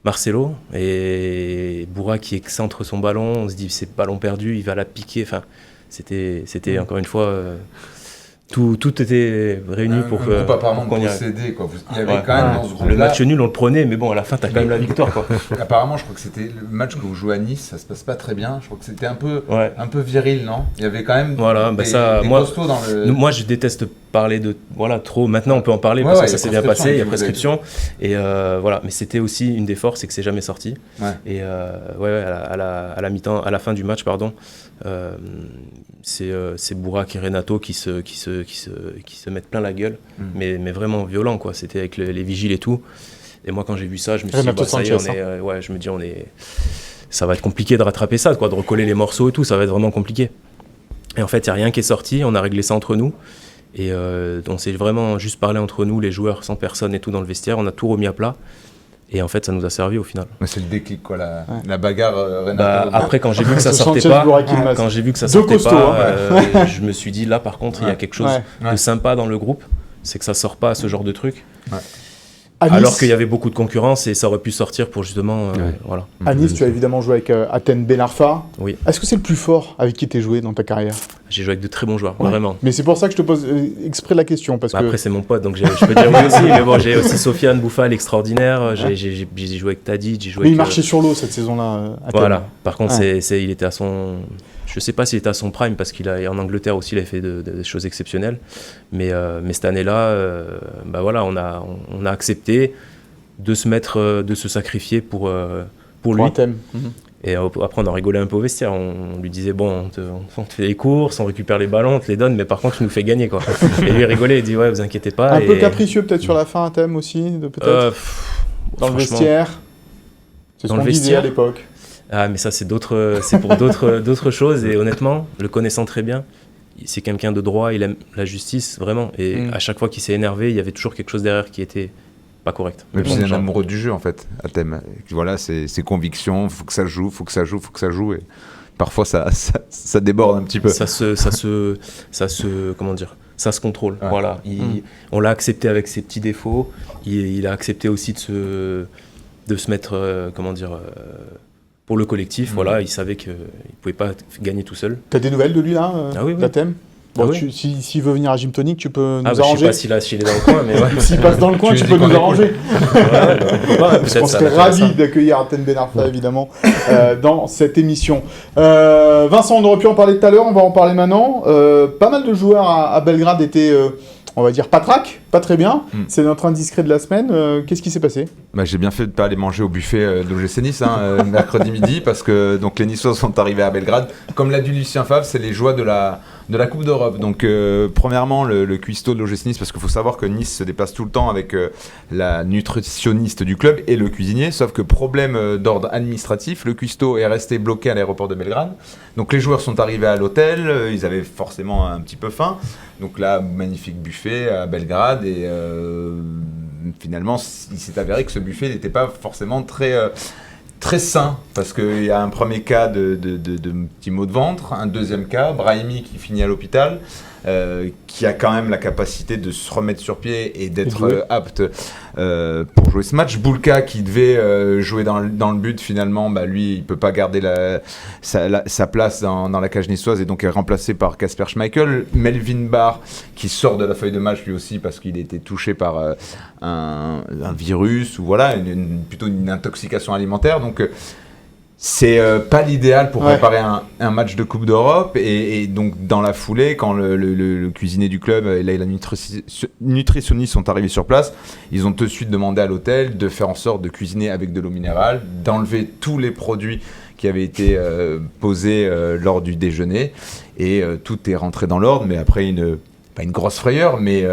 Marcelo. Et Boura qui excentre son ballon. On se dit, c'est ballon perdu, il va la piquer. Enfin, c'était encore une fois... Tout était réuni pour que. Groupe apparemment possédé, quoi. Il y avait quand même dans ce groupe. Le match nul, on le prenait, mais bon, à la fin, t'as quand même la victoire, quoi. Apparemment, je crois que c'était le match que vous jouez à Nice, ça se passe pas très bien. Je crois que c'était un peu viril, non? Il y avait quand même des costauds dans le. Moi, je déteste parler de trop. Maintenant, on peut en parler parce que ça s'est bien passé, il y a prescription. Et voilà, mais c'était aussi une des forces, c'est que c'est jamais sorti. Et à la mi-temps, à la fin du match, pardon. C'est Bourak et Renato qui se mettent plein la gueule, mais vraiment violent, quoi. C'était avec les vigiles et tout. Et moi, quand j'ai vu ça, je me suis dit, ça y est, je me dis, ça va être compliqué de rattraper ça, quoi, de recoller les morceaux et tout, ça va être vraiment compliqué. Et en fait, il n'y a rien qui est sorti, on a réglé ça entre nous. Et on s'est vraiment juste parlé entre nous, les joueurs, sans personne et tout dans le vestiaire, on a tout remis à plat. Et en fait, ça nous a servi au final. Mais c'est le déclic, quoi, la bagarre Renato. Après, quand j'ai vu que ça sortait pas, je me suis dit, là, par contre, il y a quelque chose de sympa dans le groupe, c'est que ça sort pas à ce genre de truc. Alors qu'il y avait beaucoup de concurrence et ça aurait pu sortir pour justement... voilà. À Nice, tu as évidemment joué avec Athènes Ben Arfa. Oui. Est-ce que c'est le plus fort avec qui tu as joué dans ta carrière? J'ai joué avec de très bons joueurs, vraiment. Mais c'est pour ça que je te pose exprès la question. Parce que... Après, c'est mon pote, donc je peux dire oui aussi. Mais bon, j'ai aussi Sofiane Bouffal, extraordinaire. J'ai joué avec Tadic. Mais il marchait sur l'eau cette saison-là. Voilà. Par contre, il était à son... Je ne sais pas s'il était à son prime, parce qu'en Angleterre aussi, il a fait des choses exceptionnelles. Mais cette année-là, voilà, on a accepté de se sacrifier pour lui. Un thème. Et après, on en rigolait un peu au vestiaire. On lui disait, bon, on te fait des courses, on récupère les ballons, on te les donne, mais par contre, tu nous fais gagner, quoi. Et lui, il rigolait, il dit, ouais, vous inquiétez pas. Un peu capricieux, peut-être, sur la fin, un thème aussi, peut-être dans le vestiaire. C'est ce qu'on disait à l'époque. Ah, mais ça, c'est pour d'autres choses. Et honnêtement, le connaissant très bien, c'est quelqu'un de droit, il aime la justice, vraiment. Et à chaque fois qu'il s'est énervé, il y avait toujours quelque chose derrière qui était pas correct. Mais puis c'est un amoureux du jeu, en fait, à thème. Voilà, ses convictions, faut que ça joue. Et parfois, ça déborde un petit peu. Ça se comment dire, ça se contrôle. Voilà. On l'a accepté avec ses petits défauts. Il a accepté aussi de se mettre, pour le collectif. Voilà, il savait qu'il pouvait pas gagner tout seul. T'as des nouvelles de lui là, oui. Thème? Bon, s'il veut venir à Gym Tonic, tu peux nous arranger. Je sais pas s'il est dans le coin, mais ouais. S'il passe dans le coin, tu peux nous arranger. On serait ravis d'accueillir Athènes Ben Arfa, évidemment, dans cette émission. Vincent, on aurait pu en parler tout à l'heure, on va en parler maintenant. Pas mal de joueurs à Belgrade étaient, on va dire, pas très bien. C'est notre indiscret de la semaine. Qu'est-ce qui s'est passé? J'ai bien fait de ne pas aller manger au buffet de l'OGC Nice mercredi midi, parce que donc, les Niçois sont arrivés à Belgrade. Comme l'a dit Lucien Favre, c'est les joies de la Coupe d'Europe. Donc, premièrement, le cuistot de l'OGC Nice, parce qu'il faut savoir que Nice se déplace tout le temps avec la nutritionniste du club et le cuisinier, sauf que problème d'ordre administratif, le cuistot est resté bloqué à l'aéroport de Belgrade. Donc, les joueurs sont arrivés à l'hôtel, ils avaient forcément un petit peu faim. Donc là, magnifique buffet à Belgrade, et finalement, il s'est avéré que ce buffet n'était pas forcément très sain, parce qu'il y a un premier cas de petits maux de ventre, un deuxième cas, Brahimi qui finit à l'hôpital, qui a quand même la capacité de se remettre sur pied et d'être apte pour jouer ce match. Boulka qui devait jouer dans le but, finalement, lui, il peut pas garder sa place dans la cage niçoise et donc est remplacé par Kasper Schmeichel. Melvin Barr qui sort de la feuille de match lui aussi parce qu'il était touché par un virus ou voilà, plutôt une intoxication alimentaire. Donc c'est pas l'idéal pour préparer un match de Coupe d'Europe et donc dans la foulée, quand le cuisinier du club et la nutritionniste sont arrivés sur place, ils ont tout de suite demandé à l'hôtel de faire en sorte de cuisiner avec de l'eau minérale, d'enlever tous les produits qui avaient été posés lors du déjeuner et tout est rentré dans l'ordre, mais après pas une grosse frayeur, mais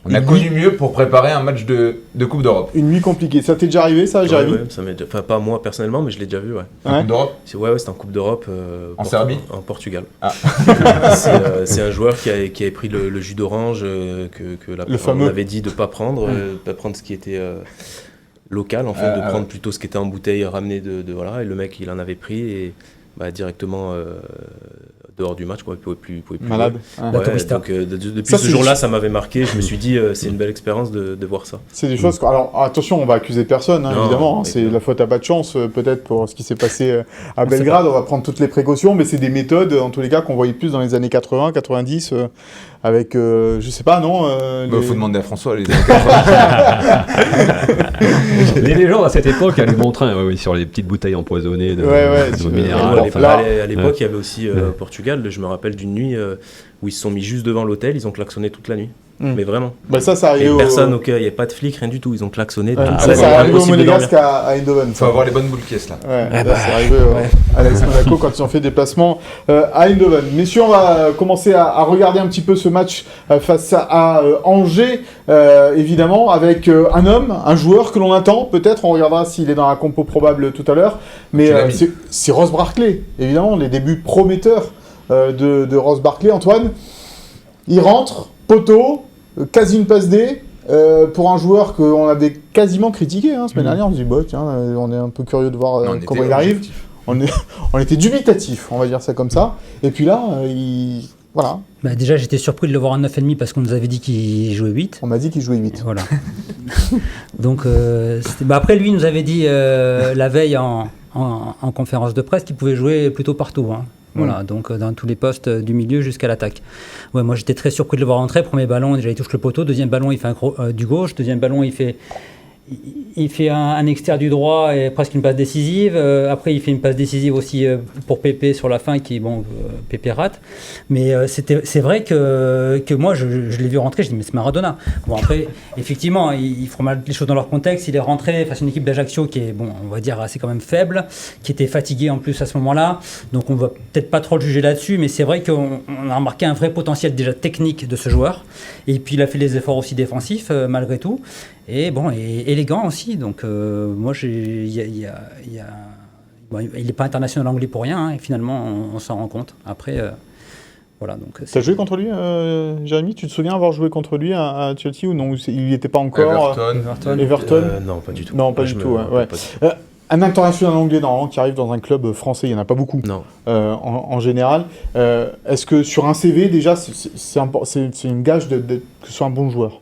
on a connu mieux pour préparer un match de Coupe d'Europe. Une nuit compliquée. Ça t'est déjà arrivé, ça, Jérémy ? Ça m'est déjà... pas moi personnellement, mais je l'ai déjà vu. Coupe d'Europe ? C'était en Coupe d'Europe. En Serbie ? En Portugal. Ah. c'est un joueur qui avait pris le jus d'orange on avait dit de ne pas prendre, pas prendre ce qui était local, en fait, de prendre plutôt ce qui était en bouteille ramené voilà. Et le mec, il en avait pris et directement dehors du match, quoi. Il pouvait plus malade. Donc depuis ce jour-là, ça m'avait marqué. Je me suis dit, c'est une belle expérience de voir ça. C'est des choses. Alors attention, on va accuser personne, évidemment. C'est la faute à pas de chance, peut-être pour ce qui s'est passé à Belgrade. On va prendre toutes les précautions, mais c'est des méthodes, en tous les cas, qu'on voyait plus dans les années 80, 90, avec, je sais pas, non. Faut demander à François les années 80. Les légendes à cette époque, elles nous montraient sur les petites bouteilles empoisonnées de minérales. À l'époque, il y avait aussi au Portugal, je me rappelle d'une nuit où ils se sont mis juste devant l'hôtel, ils ont klaxonné toute la nuit. Mais vraiment. Ça arrive il n'y avait pas de flics, rien du tout, ils ont klaxonné toute la nuit. Ça arrive au Monégasque à Eindhoven. Il faut avoir les bonnes boules caisses là. C'est arrivé à l'Aix Monaco quand ils ont fait des placements à Eindhoven. Messieurs, on va commencer à regarder un petit peu ce match face à Angers, évidemment, avec un joueur que l'on attend, peut-être, on regardera s'il est dans la compo probable tout à l'heure, mais c'est Ross Barkley, évidemment, les débuts prometteurs de Ross Barkley. Antoine, il rentre, poteau, quasi une passe D, pour un joueur qu'on avait quasiment critiqué semaine dernière. On se dit, tiens, on est un peu curieux de voir comment il arrive. On était dubitatif, on va dire ça comme ça. Et puis là, voilà. Déjà, j'étais surpris de le voir en 9,5 parce qu'on nous avait dit qu'il jouait 8. On m'a dit qu'il jouait 8. Voilà. Donc, après, lui, il nous avait dit la veille en conférence de presse qu'il pouvait jouer plutôt partout. Voilà, donc dans tous les postes du milieu jusqu'à l'attaque. Ouais, moi j'étais très surpris de le voir rentrer. Premier ballon, déjà il touche le poteau. Deuxième ballon, il fait du gauche. Deuxième ballon, il fait un extérieur du droit et presque une passe décisive. Après, il fait une passe décisive aussi pour Pépé sur la fin, Pépé rate. Mais c'est vrai que moi, je l'ai vu rentrer, je dis mais c'est Maradona. Bon, après, effectivement, il faut mal les choses dans leur contexte. Il est rentré face à une équipe d'Ajaccio qui est, on va dire, assez quand même faible, qui était fatiguée en plus à ce moment-là. Donc, on va peut-être pas trop le juger là-dessus, mais c'est vrai qu'on a remarqué un vrai potentiel déjà technique de ce joueur. Et puis, il a fait les efforts aussi défensifs, malgré tout. Et élégant aussi. Donc, moi, il n'est pas international anglais pour rien. Et finalement, on s'en rend compte. Après, voilà. Tu as joué contre lui, Jérémy ? Tu te souviens avoir joué contre lui à Chelsea ou non ? Il n'y était pas encore Everton. Non, pas du tout. Non, pas du tout. Un international anglais normalement qui arrive dans un club français, il n'y en a pas beaucoup. Non. En général. Est-ce que sur un CV, déjà, c'est une gage que ce soit un bon joueur ?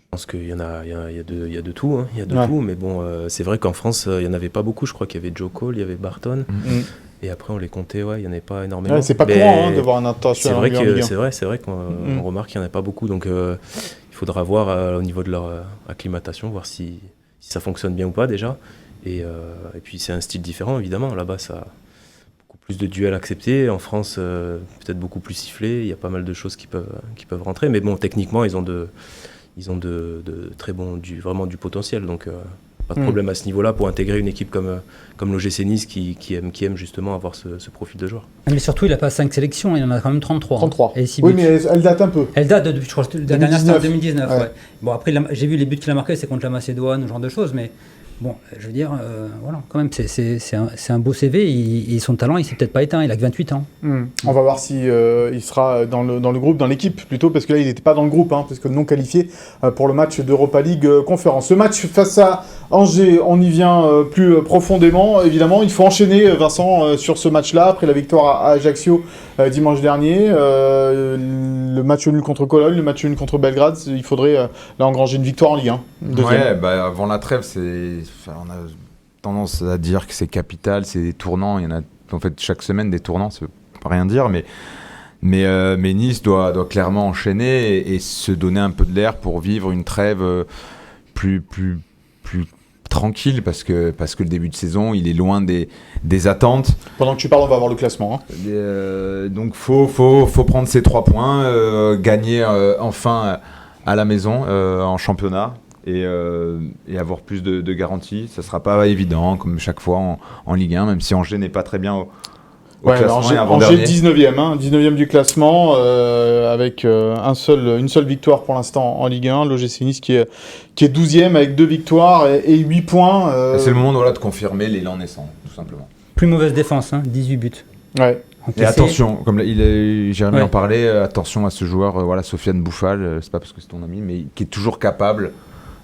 Je pense qu'il y a de tout, il y a de tout, mais bon, c'est vrai qu'en France, il n'y en avait pas beaucoup. Je crois qu'il y avait Joe Cole, il y avait Barton, et après on les comptait, il n'y en avait pas énormément. C'est pas courant de voir un international anglais. C'est vrai qu'on remarque qu'il n'y en a pas beaucoup, donc il faudra voir au niveau de leur acclimatation, voir si ça fonctionne bien ou pas déjà. Et puis c'est un style différent, évidemment. Là-bas, ça a beaucoup plus de duels acceptés. En France, peut-être beaucoup plus sifflés. Il y a pas mal de choses qui peuvent rentrer, mais bon, techniquement, ils ont de très bons, vraiment du potentiel, donc pas de problème à ce niveau-là pour intégrer une équipe comme l'OGC Nice qui aime justement avoir ce profil de joueur. Mais surtout, il n'a pas 5 sélections, il en a quand même 33. Et oui, mais elle date un peu. Elle date, je crois, la dernière c'était en 2019. Ouais. Bon, après, j'ai vu les buts qu'il a marqués, c'est contre la Macédoine, ce genre de choses, mais Bon, je veux dire, voilà, quand même, c'est un beau CV. Et son talent, il s'est peut-être pas éteint. Il a que 28 ans. On va voir si il sera dans le groupe, dans l'équipe plutôt, parce que là, il n'était pas dans le groupe, parce que non qualifié pour le match d'Europa League Conférence. Ce match face à Angers, on y vient plus profondément. Évidemment, il faut enchaîner, Vincent, sur ce match-là, après la victoire à Ajaccio dimanche dernier. Le match nul contre Cologne, le match nul contre Belgrade, il faudrait là engranger une victoire en Ligue 1. Ouais, avant la trêve, on a tendance à dire que c'est capital, c'est des tournants. Il y en a en fait chaque semaine des tournants, ça veut pas rien dire, mais Nice doit clairement enchaîner et se donner un peu de l'air pour vivre une trêve plus tranquille, parce que le début de saison, il est loin des attentes. Pendant que tu parles, on va voir le classement. Donc faut prendre ces 3 points, gagner enfin à la maison en championnat. Et avoir plus de garanties. Ça ne sera pas évident, comme chaque fois en Ligue 1, même si Angers n'est pas très bien au classement. Angers 19e du classement, avec une seule victoire pour l'instant en Ligue 1. L'OGC Nice qui est 12e avec 2 victoires et 8 points. C'est le moment de confirmer l'élan naissant, tout simplement. Plus mauvaise défense, 18 buts. Ouais. Et attention, comme Jérémy en parlait, attention à ce joueur, Sofiane Bouffal, c'est pas parce que c'est ton ami, mais qui est toujours capable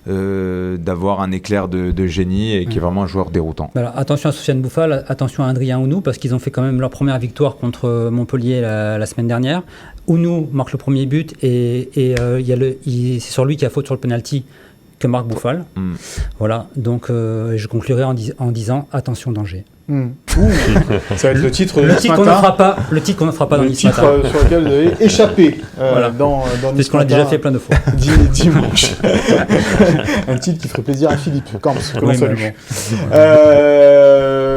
d'avoir un éclair de génie et qui est vraiment un joueur déroutant. Voilà, attention à Sofiane Bouffal, attention à Adrien Ounou, parce qu'ils ont fait quand même leur première victoire contre Montpellier la semaine dernière. Ounou marque le premier but et c'est sur lui qui a faute sur le penalty que marque Bouffal. Voilà, donc je conclurai en disant attention danger. Ça va être le titre le titre qu'on ne fera pas dans Nice Matin. Le titre sur lequel vous avez échappé dans c'est Nice ce qu'on a déjà fait plein de fois. Dimanche. Un titre qui ferait plaisir à Philippe.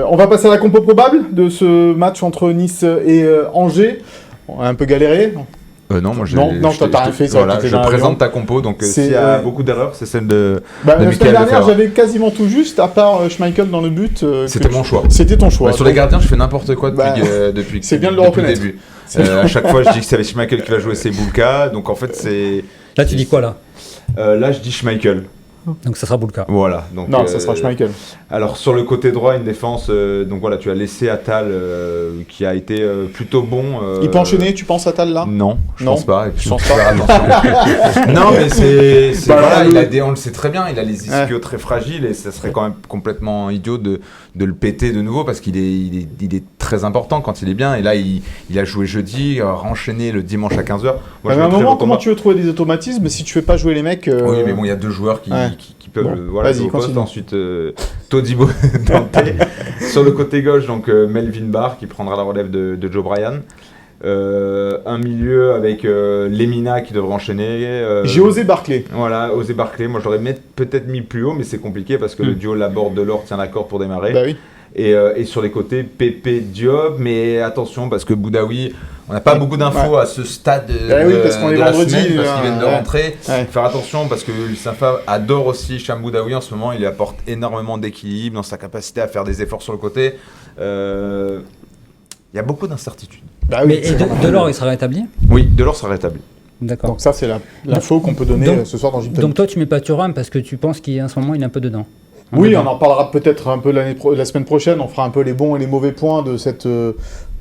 On va passer à la compo probable de ce match entre Nice et Angers. On a un peu galéré. Non, moi toi t'as rien fait. Je présente ta compo, donc s'il y a beaucoup d'erreurs, c'est celle de la semaine dernière, j'avais quasiment tout juste, à part Schmeichel dans le but. C'était mon choix. C'était ton choix. Sur les gardiens, je fais n'importe quoi depuis c'est bien de le reconnaître. Le début. À chaque fois, je dis que c'est avec Schmeichel qui va jouer, c'est Boulka. Donc en fait, c'est. Là, tu dis quoi là Là, je dis Schmeichel. Donc ça sera Boulka. Voilà. Donc, non, ça sera Schmeichel. Alors sur le côté droit, une défense. Donc voilà, tu as laissé Attal qui a été plutôt bon. Il peut enchaîner, tu penses Attal là? Non, je pense pas. Et puis, je pense pas. Attention. Non, mais c'est voilà, on le sait très bien. Il a les ischios très fragiles et ça serait quand même complètement idiot de le péter de nouveau parce qu'il est très important quand il est bien. Et là, il a joué jeudi, renchaîné le dimanche à 15h. À un moment, comment tu veux trouver des automatismes si tu fais pas jouer les mecs Oui, mais bon, il y a 2 joueurs qui peuvent vas-y, au poste. Ensuite, Todibo Dante. Sur le côté gauche, donc Melvin Barr qui prendra la relève de Joe Bryan. Un milieu avec Lemina qui devrait enchaîner. J'ai osé Barclay. Voilà, osé Barclay. Moi, j'aurais peut-être mis plus haut, mais c'est compliqué parce que le duo Laborde-Delors tient la corde pour démarrer. Bah oui. Et sur les côtés, Pépé Diop, mais attention parce que Boudaoui, on n'a pas beaucoup d'infos à ce stade parce qu'on est vendredi, parce qu'ils viennent de rentrer. Faire attention parce que Lucien Favre adore aussi Cham Boudaoui en ce moment, il apporte énormément d'équilibre dans sa capacité à faire des efforts sur le côté. Il y a beaucoup d'incertitudes. Mais Delors, il sera rétabli ? Oui, Delors sera rétabli. D'accord. Donc ça, c'est l'info qu'on peut donner ce soir dans Gym Tonic. Donc toi, tu mets pas Thuram parce que tu penses qu'en ce moment, il est un peu dedans. Oui, on en parlera peut-être un peu la semaine prochaine. On fera un peu les bons et les mauvais points de cette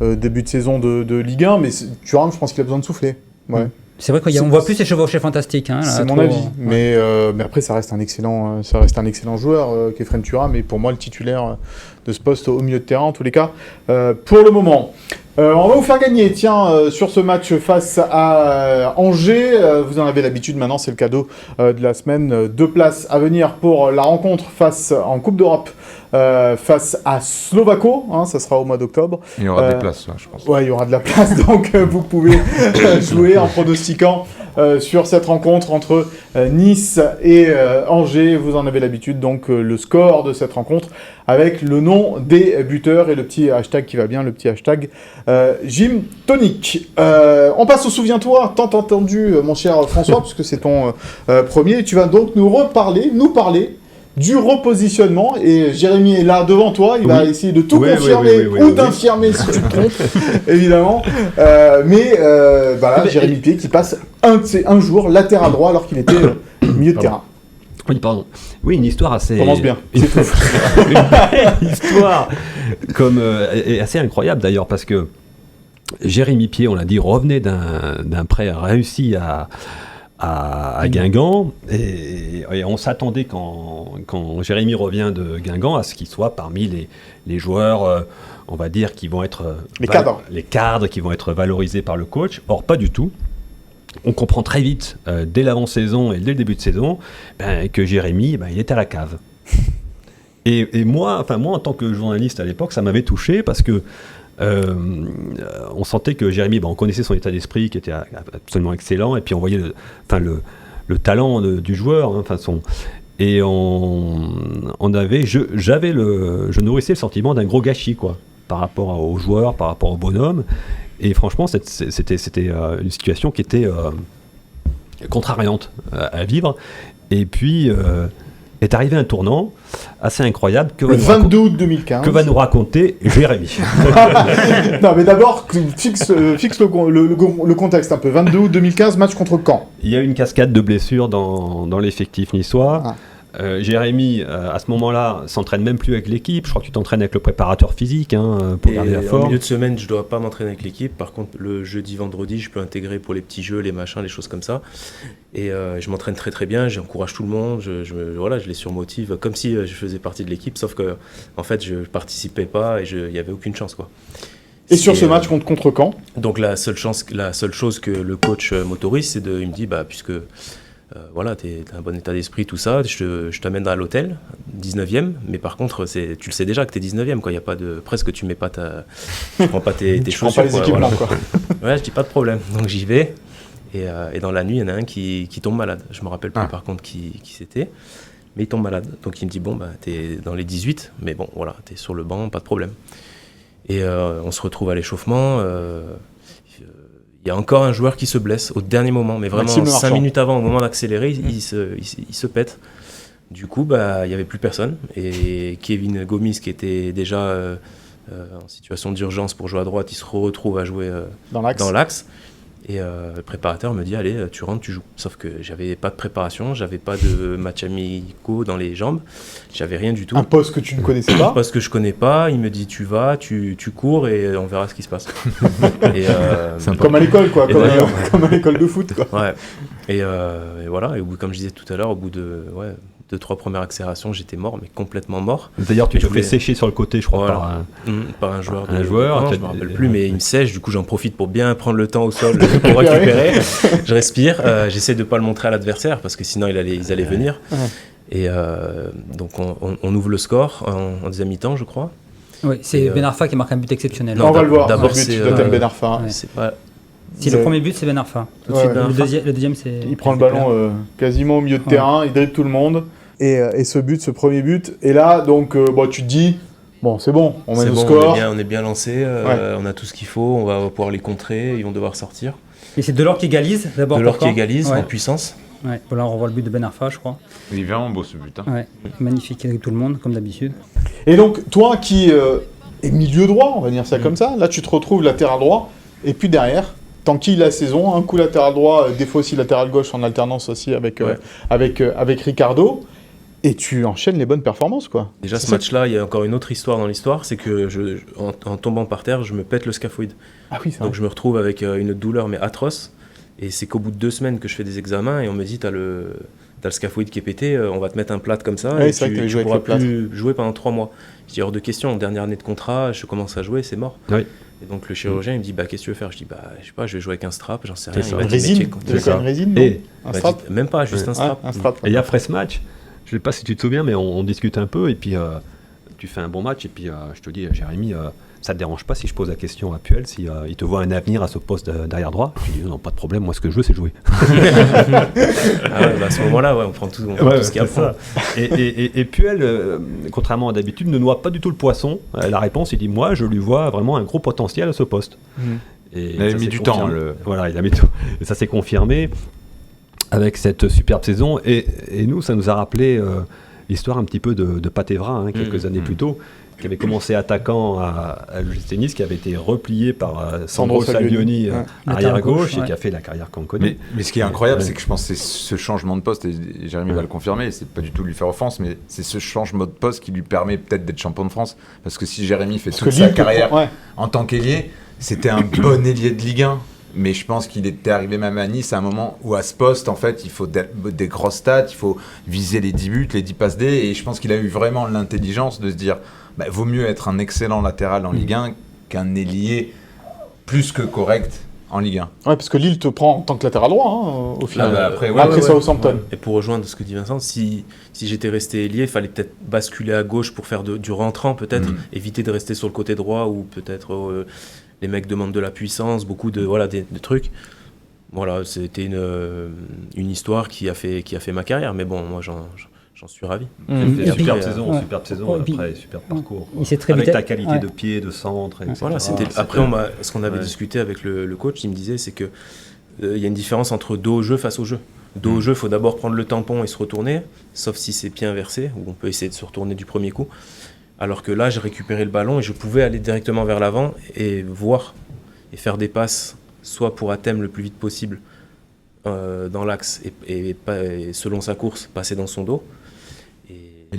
début de saison de Ligue 1. Mais Thuram, je pense qu'il a besoin de souffler. Ouais. C'est vrai qu'on voit plus ces chevauchés fantastiques. C'est mon avis. Mais après, ça reste un excellent joueur, Khéphren Thuram. Et pour moi, le titulaire de ce poste au milieu de terrain, en tous les cas, pour le moment. On va vous faire gagner, sur ce match face à Angers. Vous en avez l'habitude maintenant, c'est le cadeau de la semaine. 2 places à venir pour la rencontre en Coupe d'Europe face à Slovako. Ça sera au mois d'octobre. Il y aura des places, je pense. Ouais, il y aura de la place, donc vous pouvez jouer en pronostiquant sur cette rencontre entre Nice et Angers. Vous en avez l'habitude, donc le score de cette rencontre avec le nom des buteurs et le petit hashtag qui va bien, le petit hashtag Gym Tonic. On passe au Souviens-toi, tant entendu, mon cher François, puisque c'est ton premier. Tu vas donc nous parler du repositionnement, et Jérémy est là devant toi, il va essayer de tout confirmer ou d'infirmer si tu te trompes, évidemment. Jérémy Pied qui passe un jour latéral droit alors qu'il était milieu de terrain. Oui, pardon. Oui, une histoire assez... Commence bien. Une histoire et assez incroyable d'ailleurs, parce que Jérémy Pied, on l'a dit, revenait d'un prêt réussi à Guingamp, et on s'attendait quand Jérémy revient de Guingamp à ce qu'il soit parmi les joueurs, on va dire, qui vont être les cadres qui vont être valorisés par le coach. Or, pas du tout. On comprend très vite, dès l'avant-saison et dès le début de saison, que Jérémy, il était à la cave. Et moi, en tant que journaliste à l'époque, ça m'avait touché parce que on sentait que Jérémy, on connaissait son état d'esprit qui était absolument excellent, et puis on voyait le talent du joueur, et je nourrissais le sentiment d'un gros gâchis, quoi, par rapport aux joueurs, par rapport au bonhomme. Et franchement, c'était une situation qui était contrariante à vivre. Et puis est arrivé un tournant assez incroyable le 22 août 2015. Que va nous raconter Jérémy. Non, mais d'abord, fixe le contexte un peu. 22 août 2015, match contre Caen. Il y a eu une cascade de blessures dans l'effectif niçois. Jérémy, à ce moment-là, s'entraîne même plus avec l'équipe. Je crois que tu t'entraînes avec le préparateur physique pour garder la forme. En milieu de semaine, je ne dois pas m'entraîner avec l'équipe. Par contre, le jeudi, vendredi, je peux intégrer pour les petits jeux, les machins, les choses comme ça. Et je m'entraîne très très bien, j'encourage tout le monde, je les surmotive comme si je faisais partie de l'équipe, sauf que en fait, je ne participais pas et il n'y avait aucune chance, quoi. Et sur ce match contre Caen, donc la seule chose que le coach m'autorise, il me dit, puisque... t'as un bon état d'esprit, tout ça, je t'amène à l'hôtel, 19e, mais par contre, tu le sais déjà que t'es 19e, quoi. Il y a pas de... Presque tu prends pas tes chaussures. Prends pas les équipements, quoi. Ouais, je dis pas de problème. Donc j'y vais, et dans la nuit, il y en a un qui tombe malade. Je me rappelle plus par contre qui c'était, mais il tombe malade. Donc il me dit, t'es dans les 18, mais t'es sur le banc, pas de problème. Et on se retrouve à l'échauffement, il y a encore un joueur qui se blesse au dernier moment, mais vraiment 5 minutes avant, au moment d'accélérer, il se pète. Du coup, il n'y avait plus personne. Et Kevin Gomis, qui était déjà en situation d'urgence pour jouer à droite, il se retrouve à jouer dans l'axe. Et le préparateur me dit, allez, tu rentres, tu joues. Sauf que j'avais pas de préparation, j'avais pas de match amicaux dans les jambes, j'avais rien du tout. Un poste que tu ne connaissais pas. Un poste que je connais pas, il me dit, tu vas, tu cours et on verra ce qui se passe. Comme à l'école, quoi, comme à l'école de foot, quoi. Ouais. Et voilà, et comme je disais tout à l'heure, au bout de 2-3 premières accélérations, j'étais mort, mais complètement mort. D'ailleurs, tu te fais sécher sur le côté, je crois, par un joueur. Un joueur, je ne me rappelle plus, mais il me sèche. Du coup, j'en profite pour bien prendre le temps au sol pour récupérer. Je respire. J'essaie de ne pas le montrer à l'adversaire parce que sinon, ils allaient venir. Et donc, on ouvre le score en deuxième mi-temps, je crois. Oui, c'est Ben Arfa qui marque un but exceptionnel. On va le voir. D'abord, c'est Ben Arfa. C'est pas... Si le premier but, c'est Ben Arfa. Le deuxième, c'est... Il prend le ballon quasiment au milieu de terrain, il dribble tout le monde. Et ce premier but, et là, donc, tu te dis, c'est bon, on mène au score. On est bien lancé, on a tout ce qu'il faut, on va pouvoir les contrer, ils vont devoir sortir. Et c'est Delors qui égalise d'abord. Delors qui égalise en puissance. Ouais. Là, on revoit le but de Ben Arfa, je crois. Il est vraiment beau ce but. Ouais. Magnifique avec tout le monde, comme d'habitude. Et donc, toi qui es milieu droit, on va dire ça comme ça, là, tu te retrouves latéral droit, et puis derrière, t'enquilles la saison, un coup latéral droit, des fois aussi latéral gauche en alternance aussi avec Ricardo. Et tu enchaînes les bonnes performances, quoi. Déjà, ce match-là, il y a encore une autre histoire dans l'histoire, c'est que en tombant par terre, je me pète le scaphoïde. Ah oui, ça. Donc je me retrouve avec une douleur, mais atroce. Et c'est qu'au bout de 2 semaines que je fais des examens, et on me dit, t'as le scaphoïde qui est pété, on va te mettre un plâtre comme ça, et tu pourras plus jouer pendant 3 mois. Je dis, hors de question, dernière année de contrat, je commence à jouer, c'est mort. Oui. Et donc le chirurgien, il me dit, qu'est-ce que tu veux faire? Je dis, je sais pas, je vais jouer avec un strap, j'en sais rien. Une résine? Tu veux une résine, non? Un strap? Même pas, juste un strap. Et après ce match, je ne sais pas si tu te souviens, mais on discute un peu, et puis tu fais un bon match, et puis je te dis, Jérémy, ça ne te dérange pas si je pose la question à Puel, si il te voit un avenir à ce poste d'arrière droit? Je dis, non, pas de problème, moi ce que je veux, c'est jouer. À ce moment-là, on prend tout ce qu'il y a à prendre. Et Puel, contrairement à d'habitude, ne noie pas du tout le poisson. La réponse, il dit, moi, je lui vois vraiment un gros potentiel à ce poste. Et il a mis du temps. Voilà, il a mis tout. Et ça s'est confirmé avec cette superbe saison, et nous, ça nous a rappelé l'histoire un petit peu de Pat Evra, quelques années plus tôt. qui avait commencé attaquant à l'OGC Nice, qui avait été replié par Sandro Salvioni, arrière gauche, et qui a fait la carrière qu'on connaît. Mais ce qui est incroyable, c'est que je pense que c'est ce changement de poste, et Jérémy va le confirmer, c'est pas du tout lui faire offense, mais c'est ce changement de poste qui lui permet peut-être d'être champion de France. Parce que si Jérémy fait toute sa carrière en tant qu'ailier, c'était un bon ailier de Ligue 1. Mais je pense qu'il était arrivé même à Nice à un moment où à ce poste, en fait, il faut des grosses stats, il faut viser les 10 buts, les 10 passes D. Et je pense qu'il a eu vraiment l'intelligence de se dire vaut mieux être un excellent latéral en Ligue 1 qu'un ailier plus que correct en Ligue 1. Ouais, parce que Lille te prend en tant que latéral droit, au final. Après Southampton. Et pour rejoindre ce que dit Vincent, si j'étais resté ailier, il fallait peut-être basculer à gauche pour faire du rentrant, peut-être, éviter de rester sur le côté droit ou peut-être... les mecs demandent de la puissance, beaucoup de trucs. Voilà, c'était une histoire qui a fait ma carrière. Mais bon, moi, j'en suis ravi. Superbe saison, après, super parcours. Avec ta qualité de pied, de centre, etc. Voilà, après, ce qu'on avait discuté avec le coach, il me disait, c'est que il y a une différence entre dos au jeu face au jeu. Dos au jeu, il faut d'abord prendre le tampon et se retourner, sauf si c'est pied inversé, où on peut essayer de se retourner du premier coup. Alors que là, j'ai récupéré le ballon et je pouvais aller directement vers l'avant et voir et faire des passes, soit pour Hatem le plus vite possible dans l'axe et selon sa course, passer dans son dos. De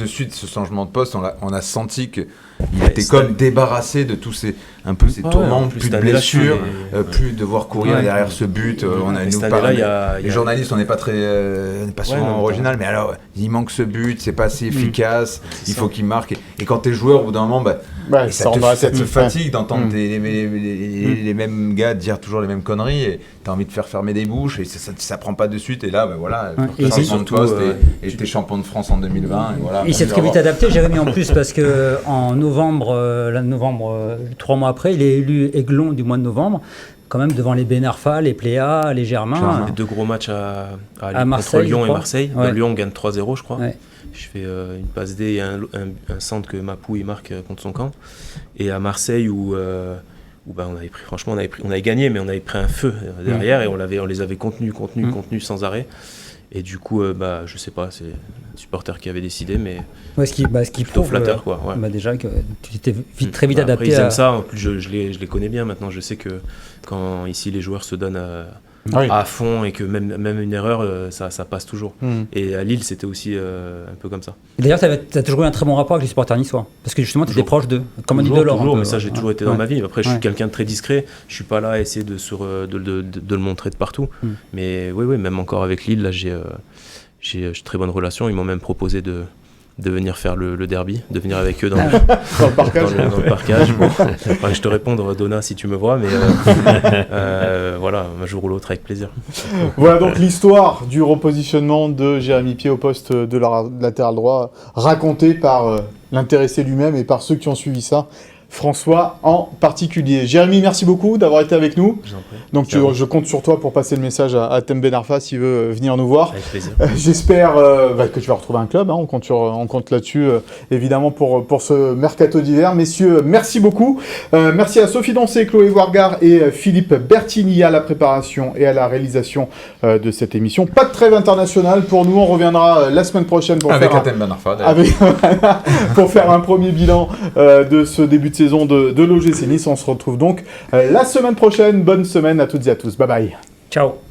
suite, ce changement de poste, on a senti qu'il était comme débarrassé de tous ces tourments, plus de blessures, plus devoir courir derrière ce but. Les journalistes, on n'est pas souvent original, mais alors il manque ce but, c'est pas assez efficace, il faut qu'il marque. Et quand t'es joueur, au bout d'un moment, ça te fatigue d'entendre les mêmes gars dire toujours les mêmes conneries, et t'as envie de faire fermer des bouches, et ça prend pas de suite. Et là, changement de poste, et j'étais champion de France en 2020. Et voilà, il s'est très vite adapté, Jérémy, en plus, parce qu'en novembre, 3 mois après, il est élu aiglon du mois de novembre, quand même devant les Ben Arfa, les Pléa, les Germain. Les 2 gros matchs à Marseille, contre Lyon et Marseille. Lyon gagne 3-0, je crois. Ouais. Je fais une passe D et un centre que Mapou il marque contre son camp. Et à Marseille, où on avait gagné, mais on avait pris un feu derrière et on les avait contenus sans arrêt. Et du coup, je sais pas, c'est le supporter qui avait décidé, mais ce qui plutôt prouve, flatteur, quoi. Ouais. Déjà que tu t'es très vite adapté. Après, ils aiment ça. En plus, je les connais bien maintenant. Je sais que quand ici les joueurs se donnent à fond et que même une erreur, ça passe toujours. Et à Lille, c'était aussi un peu comme ça. Et d'ailleurs, tu as toujours eu un très bon rapport avec les supporters niçois, parce que justement, tu étais proche d'eux, comme on dit de l'or. Toujours, mais ça, j'ai toujours été dans ma vie. Après, je suis quelqu'un de très discret. Je suis pas là à essayer de le montrer de partout. Mais oui, même encore avec Lille, là, j'ai très bonne relation. Ils m'ont même proposé de venir faire le derby, de venir avec eux dans le parcage. Bon, je te répondre, Donna, si tu me vois, mais voilà, un jour ou l'autre, avec plaisir. Voilà donc l'histoire du repositionnement de Jérémy Pied au poste de latéral droit, racontée par l'intéressé lui-même et par ceux qui ont suivi ça. François en particulier. Jérémy, merci beaucoup d'avoir été avec nous. Donc je compte sur toi pour passer le message à Hatem Ben Arfa s'il veut venir nous voir. Avec plaisir. J'espère que tu vas retrouver un club. On compte là-dessus évidemment pour ce mercato d'hiver. Messieurs, merci beaucoup. Merci à Sophie Doncé, Chloé Wargard et Philippe Bertini à la préparation et à la réalisation de cette émission. Pas de trêve internationale pour nous. On reviendra la semaine prochaine pour Hatem Ben Arfa, pour faire un premier bilan de ce début de saison de l'OGC Nice. On se retrouve donc la semaine prochaine. Bonne semaine à toutes et à tous. Bye bye. Ciao.